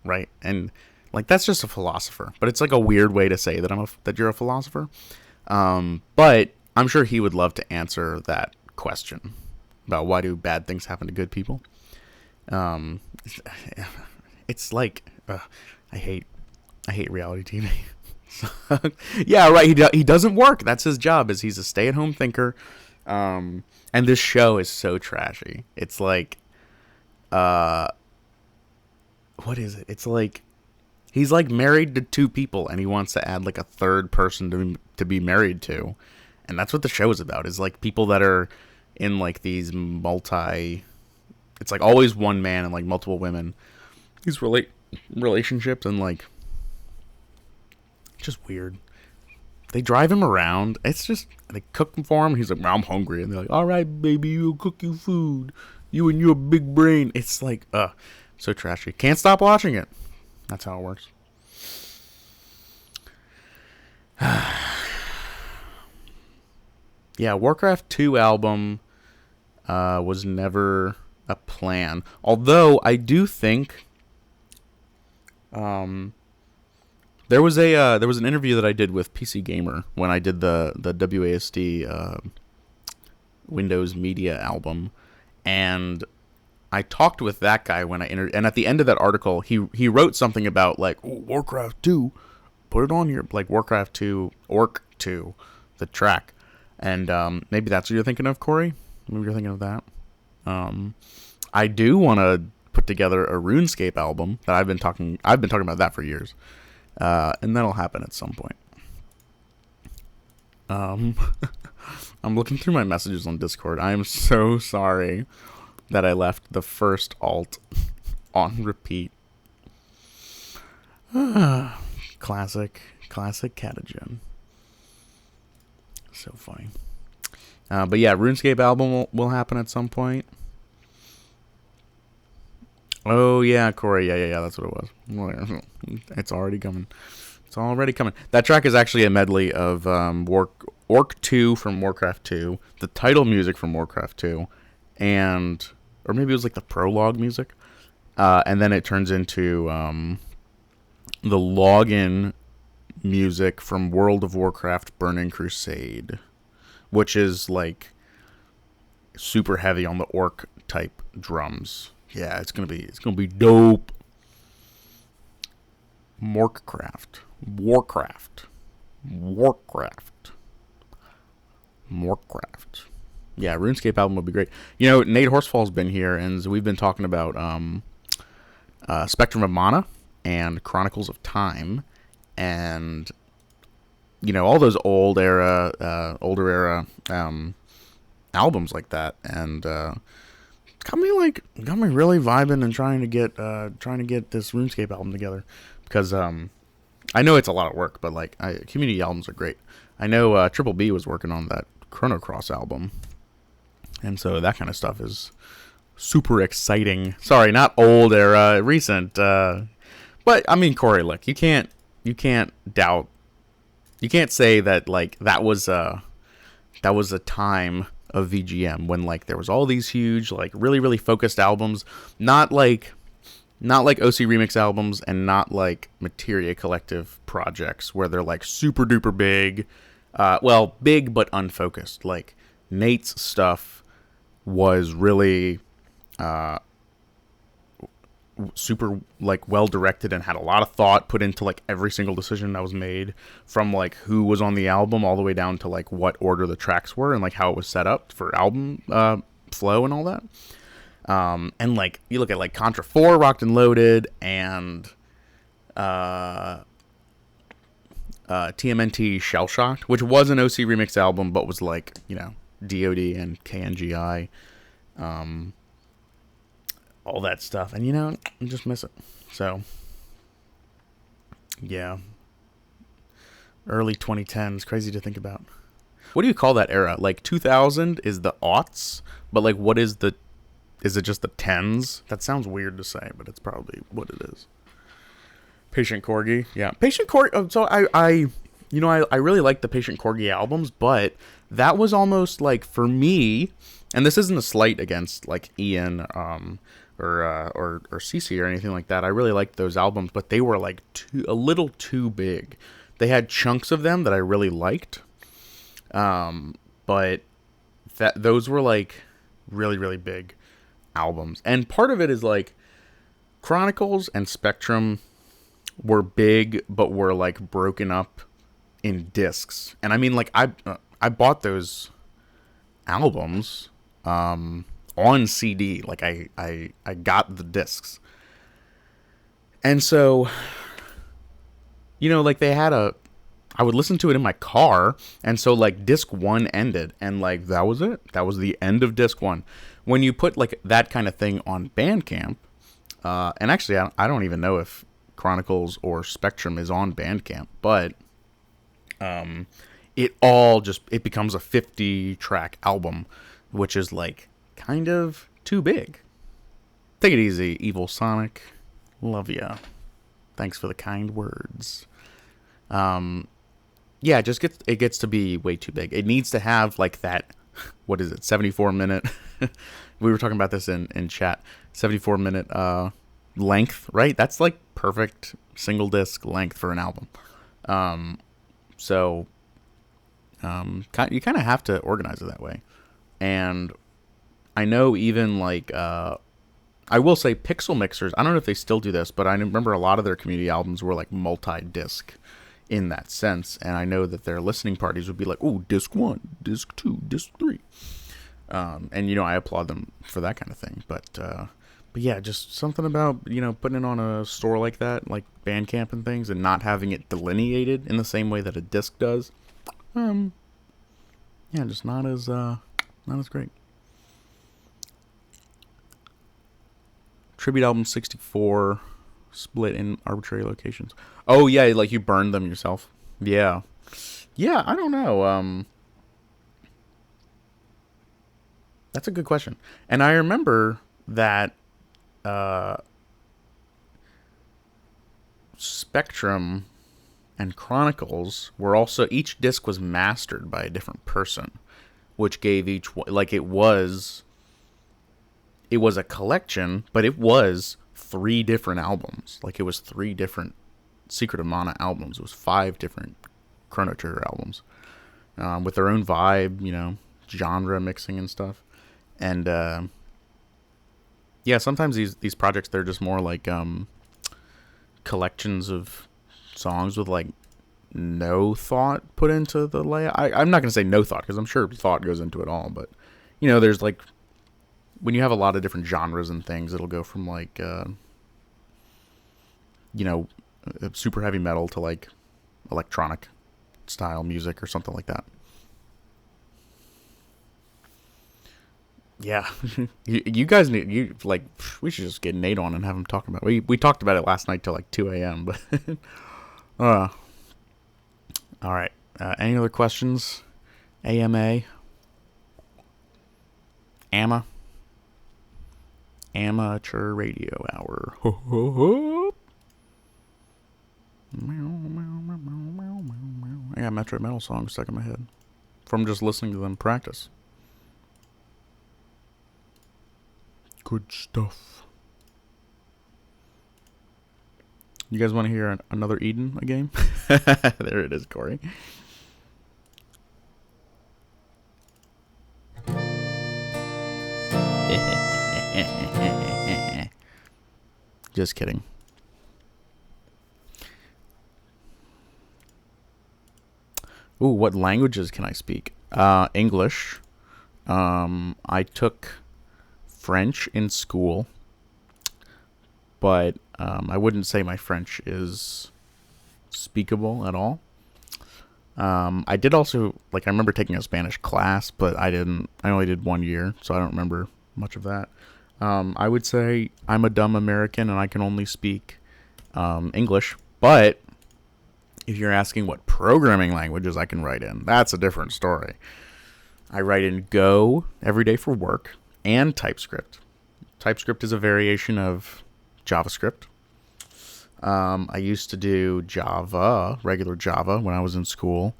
right? And like, that's just a philosopher, but it's like a weird way to say that that you're a philosopher. But I'm sure he would love to answer that question about why do bad things happen to good people. It's like, I hate reality TV. Yeah, right. He doesn't work. That's his job. He's a stay-at-home thinker. And this show is so trashy. It's like, what is it? It's like, he's like married to two people and he wants to add like a third person to be married to. And that's what the show is about, is like people that are in like these it's like always one man and like multiple women. These relationships, and like, just weird. They drive him around. It's just, they cook him for him. He's like, I'm hungry. And they're like, all right, baby, we'll cook you food. You and your big brain. It's like, so trashy. Can't stop watching it. That's how it works. Yeah, Warcraft 2 album was never a plan. Although I do think there was an interview that I did with PC Gamer when I did the WASD Windows Media album, and I talked with that guy when and at the end of that article, he wrote something about like, oh, Warcraft 2, put it on your like Warcraft 2, Orc 2, the track. And maybe that's what you're thinking of, Corey. Maybe you're thinking of that. I do want to put together a RuneScape album that I've been talking about that for years, and that'll happen at some point. I'm looking through my messages on Discord. I am so sorry that I left the first alt on repeat. Classic Catagen. So funny. But yeah, RuneScape album will happen at some point. Oh yeah, Corey. Yeah. That's what it was. Well, it's already coming. It's already coming. That track is actually a medley of Orc 2 from Warcraft 2, the title music from Warcraft 2, and or maybe it was like the prologue music, and then it turns into the login music from World of Warcraft Burning Crusade, which is like super heavy on the orc type drums. Yeah, it's gonna be dope. Warcraft. Yeah, RuneScape album would be great. You know, Nate Horsfall's been here, and we've been talking about Spectrum of Mana and Chronicles of Time, and you know all those older era albums like that, and got me really vibing and trying to get this RuneScape album together, because I know it's a lot of work, but like community albums are great. I know Triple B was working on that Chrono Cross album, and so that kind of stuff is super exciting. Sorry, not old era, recent. But I mean, Corey, look, you can't doubt, you can't say that like that was a time of VGM when like there was all these huge like really focused albums, not like OC Remix albums, and not like Materia Collective projects where they're like super duper big, big but unfocused. Like Nate's stuff was really super like well directed and had a lot of thought put into like every single decision that was made, from like who was on the album all the way down to like what order the tracks were and like how it was set up for album flow and all that. And like you look at like Contra 4 Rocked and Loaded, and TMNT Shell Shocked, which was an OC Remix album but was like, you know, DOD and KNGI, all that stuff, and you know, I just miss it. So yeah, early 2010s, crazy to think about. What do you call that era? Like 2000 is the aughts, but like what is it just the tens? That sounds weird to say, but it's probably what it is. Patient Corgi. Yeah. Patient Corgi. So I really like the Patient Corgi albums, but that was almost like, for me, and this isn't a slight against like Ian or Cece or anything like that. I really liked those albums, but they were like a little too big. They had chunks of them that I really liked, but those were like really big albums. And part of it is like Chronicles and Spectrum were big, but were like broken up in discs. And I mean, like I bought those albums on CD. Like I got the discs, and so, you know, like they had I would listen to it in my car, and so like disc 1 ended, and like that was it. That was the end of disc 1. When you put like that kind of thing on Bandcamp, and actually I don't even know if Chronicles or Spectrum is on Bandcamp, but it becomes a 50-track album, which is like kind of too big. Take it easy, Evil Sonic. Love ya. Thanks for the kind words. Yeah, it gets to be way too big. It needs to have like that, what is it, 74-minute? We were talking about this in chat. 74-minute length, right? That's like perfect single disc length for an album. So you kind of have to organize it that way. And I know even like I will say Pixel Mixers, I don't know if they still do this, but I remember a lot of their community albums were like multi-disc in that sense. And I know that their listening parties would be like, oh, disc 1, disc 2, disc 3. And, you know, I applaud them for that kind of thing. But yeah, just something about, you know, putting it on a store like that, like Bandcamp and things, and not having it delineated in the same way that a disc does. Yeah, just not as great. Tribute album 64, split in arbitrary locations. Oh yeah, like you burned them yourself. Yeah, I don't know. That's a good question. And I remember that Spectrum and Chronicles were also, each disc was mastered by a different person, which gave each one, like, it was a collection, but it was 3 different albums. Like, it was 3 different Secret of Mana albums. It was 5 different Chrono Trigger albums, with their own vibe, you know, genre mixing and stuff. And yeah, sometimes these projects, they're just more like collections of songs with like no thought put into the layout. I'm not gonna say no thought, because I'm sure thought goes into it all, but you know, there's like, when you have a lot of different genres and things, it'll go from like you know, super heavy metal to like electronic style music or something like that. Yeah, you guys need, we should just get Nate on and have him talk about it. We talked about it last night till like 2 a.m. But all right. Any other questions? AMA, Amateur Radio Hour. Ho, ho, ho. I got Metro Metal songs stuck in my head from just listening to them practice. Good stuff. You guys want to hear another Eden a game? There it is, Corey. Just kidding. Ooh, what languages can I speak? English. I took French in school, but I wouldn't say my French is speakable at all. I did also, like, I remember taking a Spanish class, but I only did 1 year, so I don't remember much of that. I would say I'm a dumb American and I can only speak English, but if you're asking what programming languages I can write in, that's a different story. I write in Go every day for work, and TypeScript. TypeScript is a variation of JavaScript. I used to do Java, regular Java, when I was in school,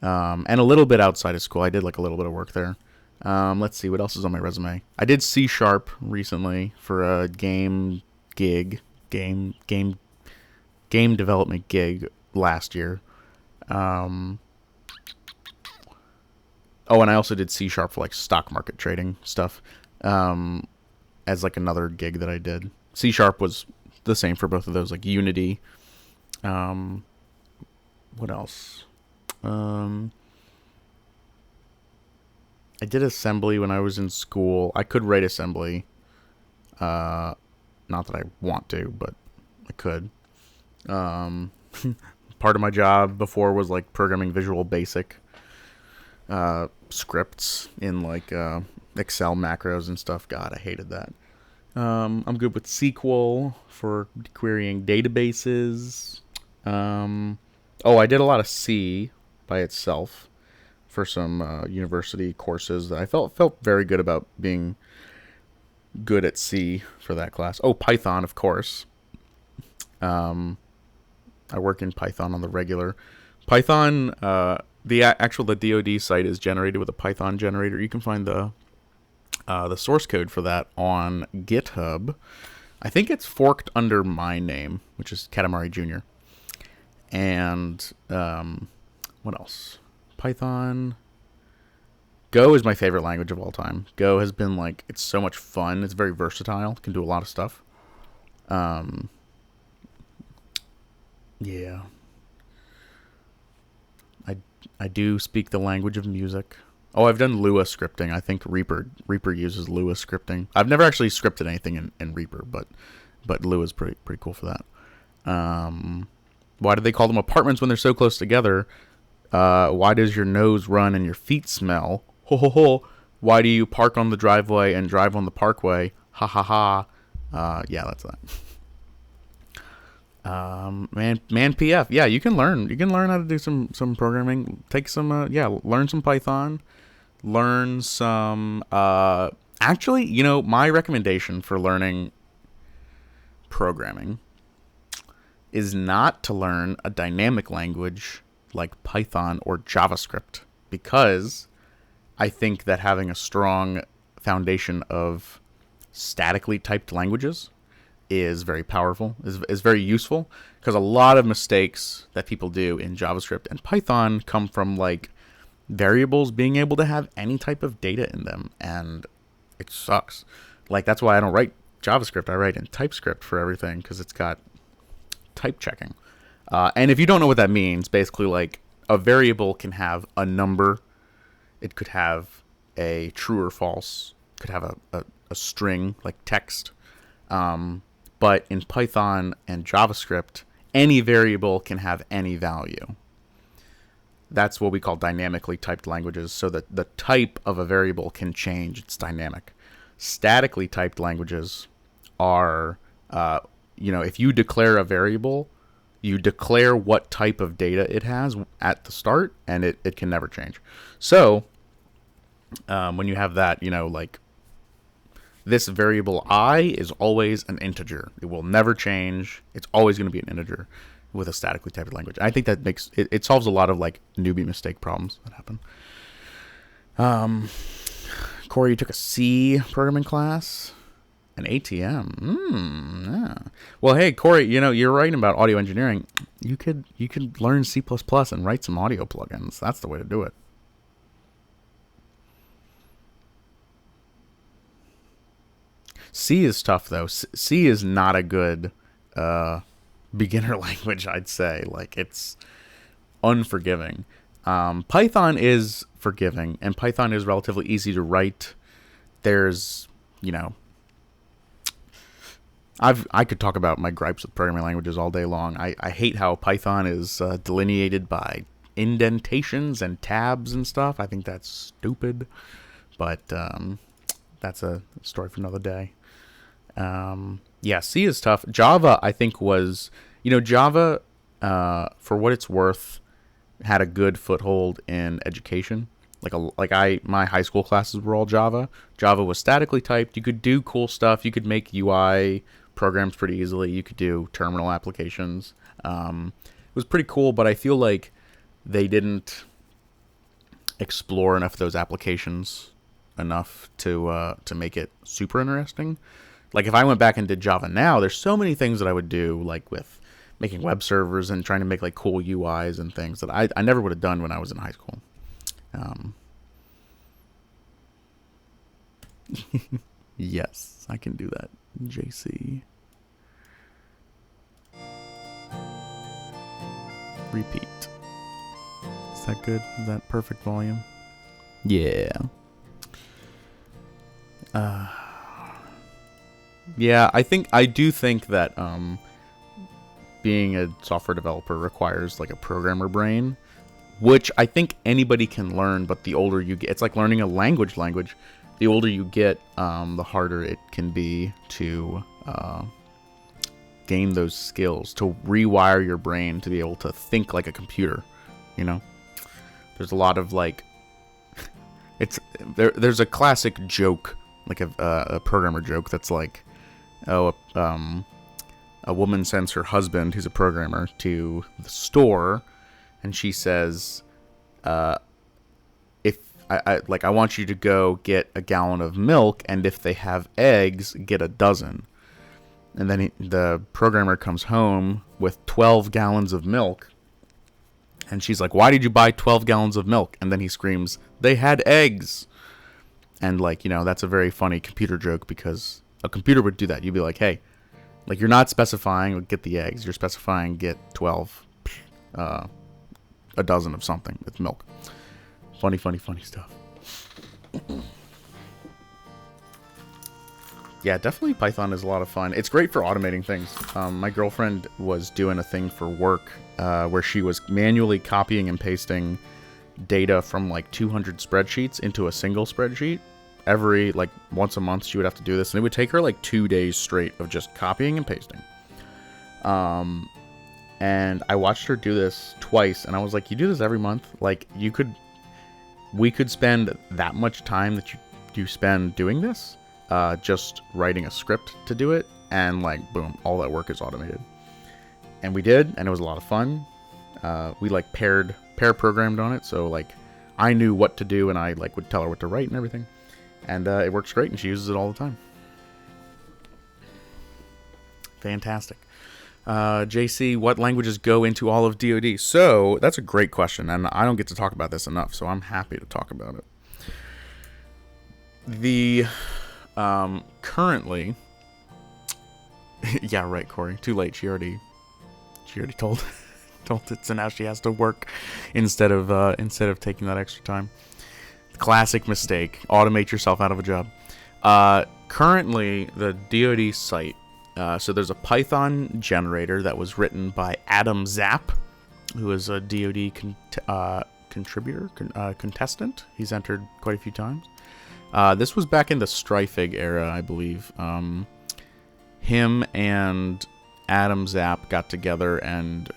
and a little bit outside of school. I did like a little bit of work there. Let's see, what else is on my resume? I did C# recently for a game development gig last year. Oh, and I also did C# for like stock market trading stuff, as like another gig that I did. C# was the same for both of those, like Unity. What else? I did assembly when I was in school. I could write assembly. Not that I want to, but I could. Part of my job before was like programming Visual Basic scripts in like Excel macros and stuff. God, I hated that. I'm good with SQL for querying databases. I did a lot of C by itself for some university courses that I felt very good about being good at C for that class. Oh, Python, of course. I work in Python on the regular. Python, the DoD site is generated with a Python generator. You can find the source code for that on GitHub. I think it's forked under my name, which is Katamari Jr. And what else? Python. Go is my favorite language of all time. Go has been like, it's so much fun. It's very versatile. It can do a lot of stuff. Yeah. I do speak the language of music. Oh, I've done Lua scripting. I think Reaper uses Lua scripting. I've never actually scripted anything in Reaper, but Lua's pretty cool for that. Why do they call them apartments when they're so close together? Why does your nose run and your feet smell? Ho ho ho. Why do you park on the driveway and drive on the parkway? Ha ha ha. Yeah, that's that. Man PF. Yeah, you can learn how to do some programming. Take some learn some Python. Learn some actually, you know, my recommendation for learning programming is not to learn a dynamic language like Python or JavaScript, because I think that having a strong foundation of statically typed languages is very powerful, is very useful, because a lot of mistakes that people do in JavaScript and Python come from like variables being able to have any type of data in them, and it sucks. Like, that's why I don't write JavaScript. I write in TypeScript for everything, because it's got type checking. And if you don't know what that means, basically, like, a variable can have a number. It could have a true or false. It could have a string, like text. But in Python and JavaScript, any variable can have any value. That's what we call dynamically typed languages, so that the type of a variable can change. It's dynamic. Statically typed languages are, if you declare a variable, you declare what type of data it has at the start, and it can never change. So, when you have that, like, this variable I is always an integer. It will never change. It's always going to be an integer with a statically typed language. I think that makes it solves a lot of like newbie mistake problems that happen. Corey, you took a C programming class, an ATM. Yeah. Well, hey Corey, you're writing about audio engineering. You could learn C++ and write some audio plugins. That's the way to do it. C is tough though. C is not a good beginner language, I'd say. Like, it's unforgiving. Python is forgiving, and Python is relatively easy to write. There's, I could talk about my gripes with programming languages all day long. I hate how Python is delineated by indentations and tabs and stuff. I think that's stupid, but that's a story for another day. Yeah, C is tough. Java, I think, was, Java, for what it's worth, had a good foothold in education. My high school classes were all Java. Java was statically typed. You could do cool stuff. You could make UI programs pretty easily. You could do terminal applications. It was pretty cool, but I feel like they didn't explore enough of those applications enough to make it super interesting. Like, if I went back and did Java now, there's so many things that I would do, like with making web servers and trying to make like cool UIs and things that I never would have done when I was in high school. Yes, I can do that, JC. Repeat. Is that good? Is that perfect volume? Yeah. Yeah, I do think that being a software developer requires like a programmer brain, which I think anybody can learn, but the older you get, it's like learning a language. The older you get, the harder it can be to gain those skills, to rewire your brain to be able to think like a computer, There's a lot of like, there's a classic joke, like a programmer joke that's like, a woman sends her husband, who's a programmer, to the store, and she says, if I want you to go get a gallon of milk, and if they have eggs, get a dozen. And then the programmer comes home with 12 gallons of milk, and she's like, why did you buy 12 gallons of milk? And then he screams, they had eggs. And that's a very funny computer joke, because a computer would do that. You'd be like, hey, like, you're not specifying get the eggs. You're specifying get 12, a dozen of something with milk. Funny stuff. Yeah, definitely Python is a lot of fun. It's great for automating things. My girlfriend was doing a thing for work where she was manually copying and pasting data from like 200 spreadsheets into a single spreadsheet. Every once a month she would have to do this, and it would take her like 2 days straight of just copying and pasting. And I watched her do this twice, and I was like, you do this every month? Like, we could spend that much time that you spend doing this, just writing a script to do it, and boom, all that work is automated. And we did, and it was a lot of fun. We like pair programmed on it, so like I knew what to do, and I like would tell her what to write and everything. And it works great, and she uses it all the time. Fantastic. JC, what languages go into all of DoD? So that's a great question, and I don't get to talk about this enough, so I'm happy to talk about it. The currently, yeah, right, Corey. Too late. She already told it, so now she has to work instead of taking that extra time. Classic mistake. Automate yourself out of a job. Currently, the DoD site. So there's a Python generator that was written by Adam Zapp, who is a DoD contestant. He's entered quite a few times. This was back in the Strifig era, I believe. Him and Adam Zapp got together, and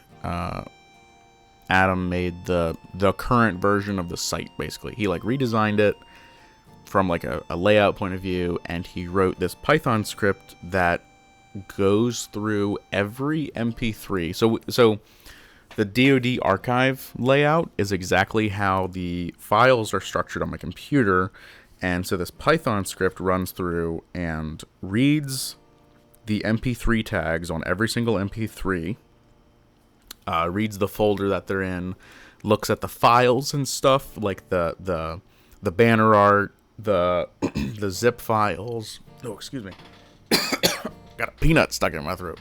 Adam made the current version of the site. Basically, he like redesigned it from like a layout point of view, and he wrote this Python script that goes through every MP3. So the DoD archive layout is exactly how the files are structured on my computer, and so this Python script runs through and reads the MP3 tags on every single MP3, reads the folder that they're in, looks at the files and stuff like the banner art, the the zip files. Oh, excuse me. Got a peanut stuck in my throat.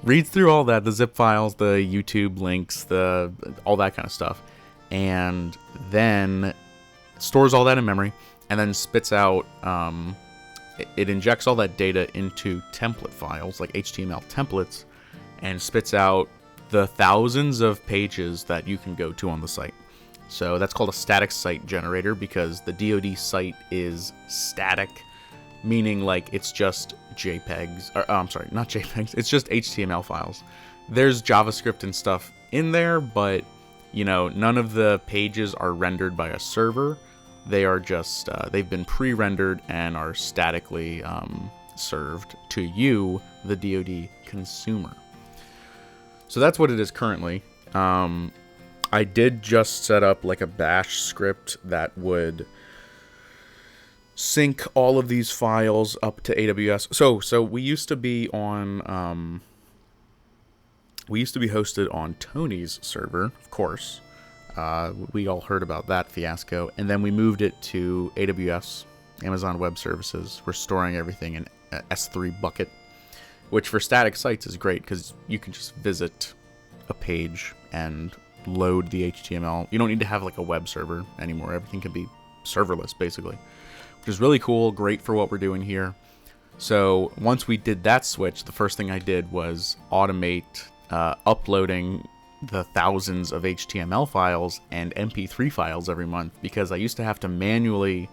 Reads through all that, the zip files, the YouTube links, all that kind of stuff, and then stores all that in memory, and then spits out. It injects all that data into template files, like HTML templates, and spits out the thousands of pages that you can go to on the site. So that's called a static site generator, because the DoD site is static, meaning like it's just JPEGs, or I'm sorry, not JPEGs, it's just HTML files. There's JavaScript and stuff in there, but none of the pages are rendered by a server. They are just, they've been pre-rendered and are statically served to you, the DoD consumer. So that's what it is currently. I did just set up like a bash script that would sync all of these files up to AWS. So we used to be on, we used to be hosted on Tony's server, of course. We all heard about that fiasco, and then we moved it to AWS, Amazon Web Services. We're storing everything in a S3 bucket, which for static sites is great because you can just visit a page and load the HTML. You don't need to have like a web server anymore. Everything can be serverless, basically, which is really cool, great for what we're doing here. So once we did that switch, the first thing I did was automate uploading the thousands of HTML files and MP3 files every month, because I used to have to manually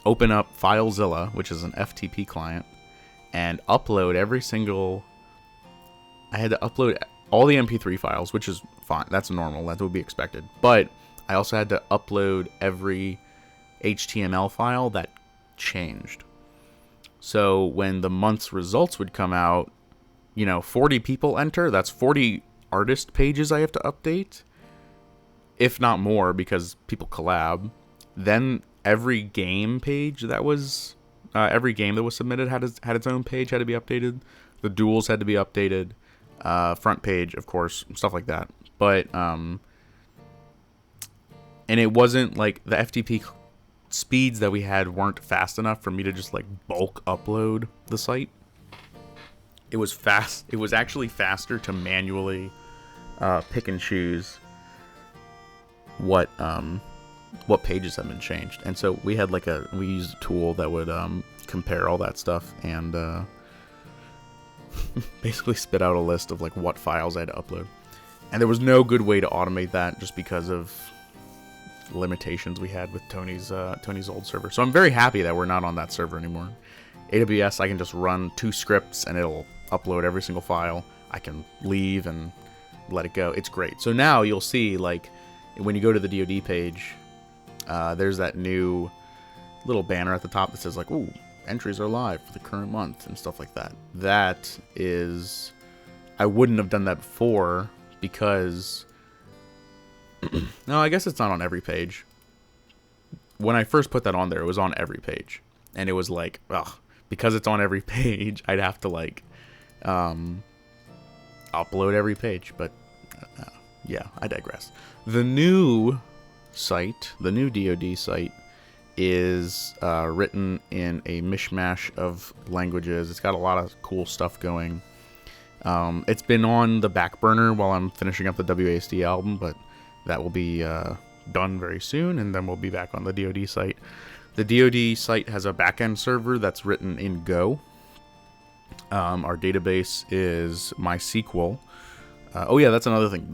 open up FileZilla, which is an FTP client, and upload I had to upload all the MP3 files, which is fine. That's normal. That would be expected. But I also had to upload every HTML file that changed. So when the month's results would come out, 40 people enter, that's 40 artist pages I have to update, if not more, because people collab. Then every game page that was every game that was submitted had its own page, had to be updated. The duels had to be updated, front page, of course, stuff like that. But and it wasn't like the FTP speeds that we had weren't fast enough for me to just like bulk upload the site. It was fast. It was actually faster to manually pick and choose what pages have been changed. And so we had we used a tool that would compare all that stuff and basically spit out a list of like what files I had to upload. And there was no good way to automate that just because of limitations we had with Tony's old server. So I'm very happy that we're not on that server anymore. AWS, I can just run 2 scripts and it'll upload every single file. I can leave and let it go. It's great. So now you'll see, like, when you go to the DoD page, there's that new little banner at the top that says like, "Ooh, entries are live for the current month and stuff like that. That is, I wouldn't have done that before because, no, I guess it's not on every page. When I first put that on there, it was on every page. And it was like, ugh, because it's on every page, I'd have to like upload every page. But yeah, I digress. The new site, the new DoD site, is written in a mishmash of languages. It's got a lot of cool stuff going. It's been on the back burner while I'm finishing up the WASD album, but that will be done very soon, and then we'll be back on the DoD site. The DoD site has a backend server that's written in Go. Our database is MySQL. Oh yeah, that's another thing.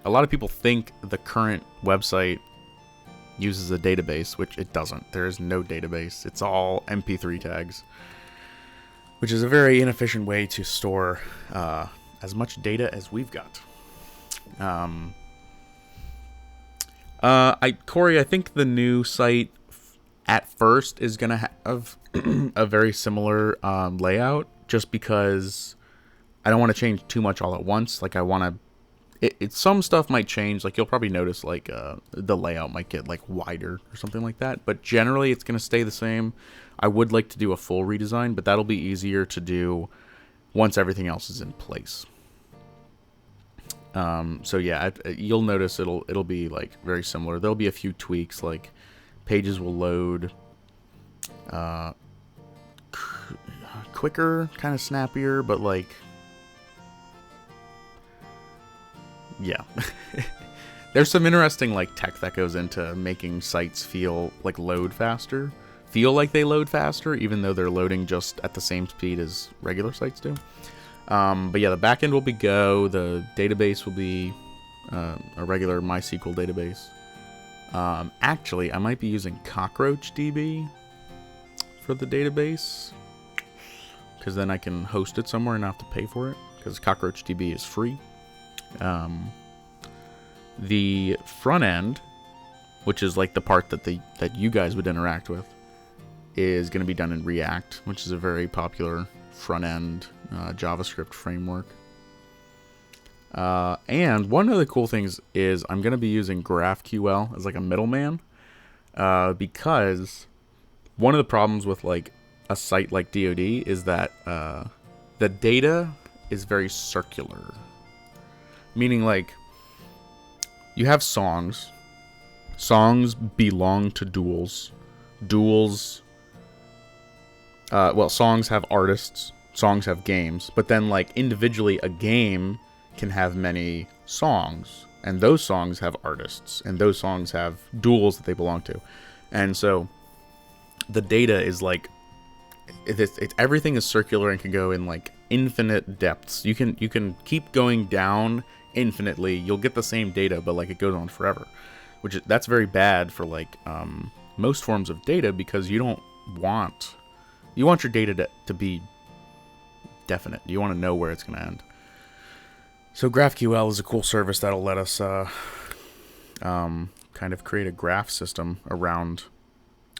A lot of people think the current website uses a database, which it doesn't. There is no database. It's all MP3 tags, which is a very inefficient way to store as much data as we've got. Corey, I think the new site at first is going to have a very similar layout, just because I don't want to change too much all at once. Like I want to, some stuff might change. Like you'll probably notice like the layout might get like wider or something like that. But generally it's going to stay the same. I would like to do a full redesign, but that'll be easier to do once everything else is in place. So yeah, you'll notice it'll be like very similar. There'll be a few tweaks, like pages will load quicker, kind of snappier, but like, yeah. There's some interesting like tech that goes into making sites feel like they load faster, even though they're loading just at the same speed as regular sites do. But yeah, the backend will be Go. The database will be a regular MySQL database. Actually, I might be using CockroachDB for the database, because then I can host it somewhere and not have to pay for it, because CockroachDB is free. The front end, which is like the part that you guys would interact with, is going to be done in React, which is a very popular front end JavaScript framework. And one of the cool things is I'm going to be using GraphQL as like a middleman, because one of the problems with like a site like DoD is that the data is very circular, meaning like you have songs belong to Duels. Songs have artists, songs have games, but then like individually a game can have many songs, and those songs have artists, and those songs have duels that they belong to. And so the data is like, everything is circular and can go in like infinite depths. You can keep going down infinitely. You'll get the same data, but like it goes on forever, that's very bad for like most forms of data, because you want your data to be definite. You want to know where it's going to end. So GraphQL is a cool service that'll let us kind of create a graph system around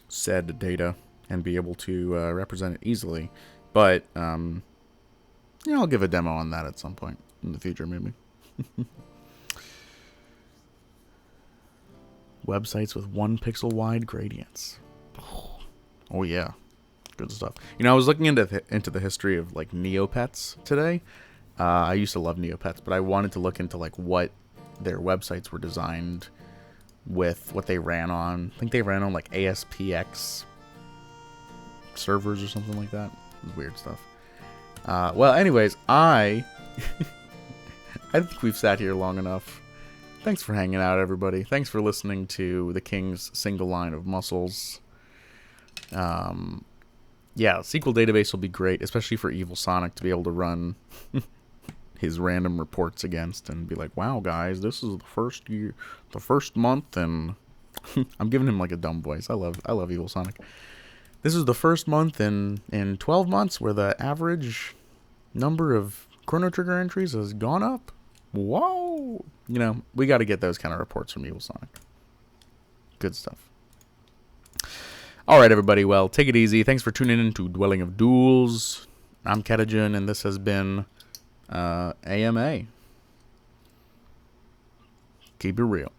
said data and be able to represent it easily. But I'll give a demo on that at some point in the future, maybe. Websites with 1 pixel wide gradients. Oh yeah, good stuff. I was looking into the history of like Neopets today. I used to love Neopets, but I wanted to look into like what their websites were designed with, what they ran on. I think they ran on like ASPX servers or something like that. Weird stuff. Well, anyways, I think we've sat here long enough. Thanks for hanging out, everybody. Thanks for listening to the King's Single Line of Muscles. Yeah, SQL database will be great, especially for Evil Sonic to be able to run his random reports against and be like, wow, guys, this is the first month, and I'm giving him like a dumb voice. I love Evil Sonic. This is the first month in 12 months where the average number of Chrono Trigger entries has gone up. Whoa! We got to get those kind of reports from Evil Sonic. Good stuff. All right, everybody. Well, take it easy. Thanks for tuning in to Dwelling of Duels. I'm Ketagen, and this has been AMA. Keep it real.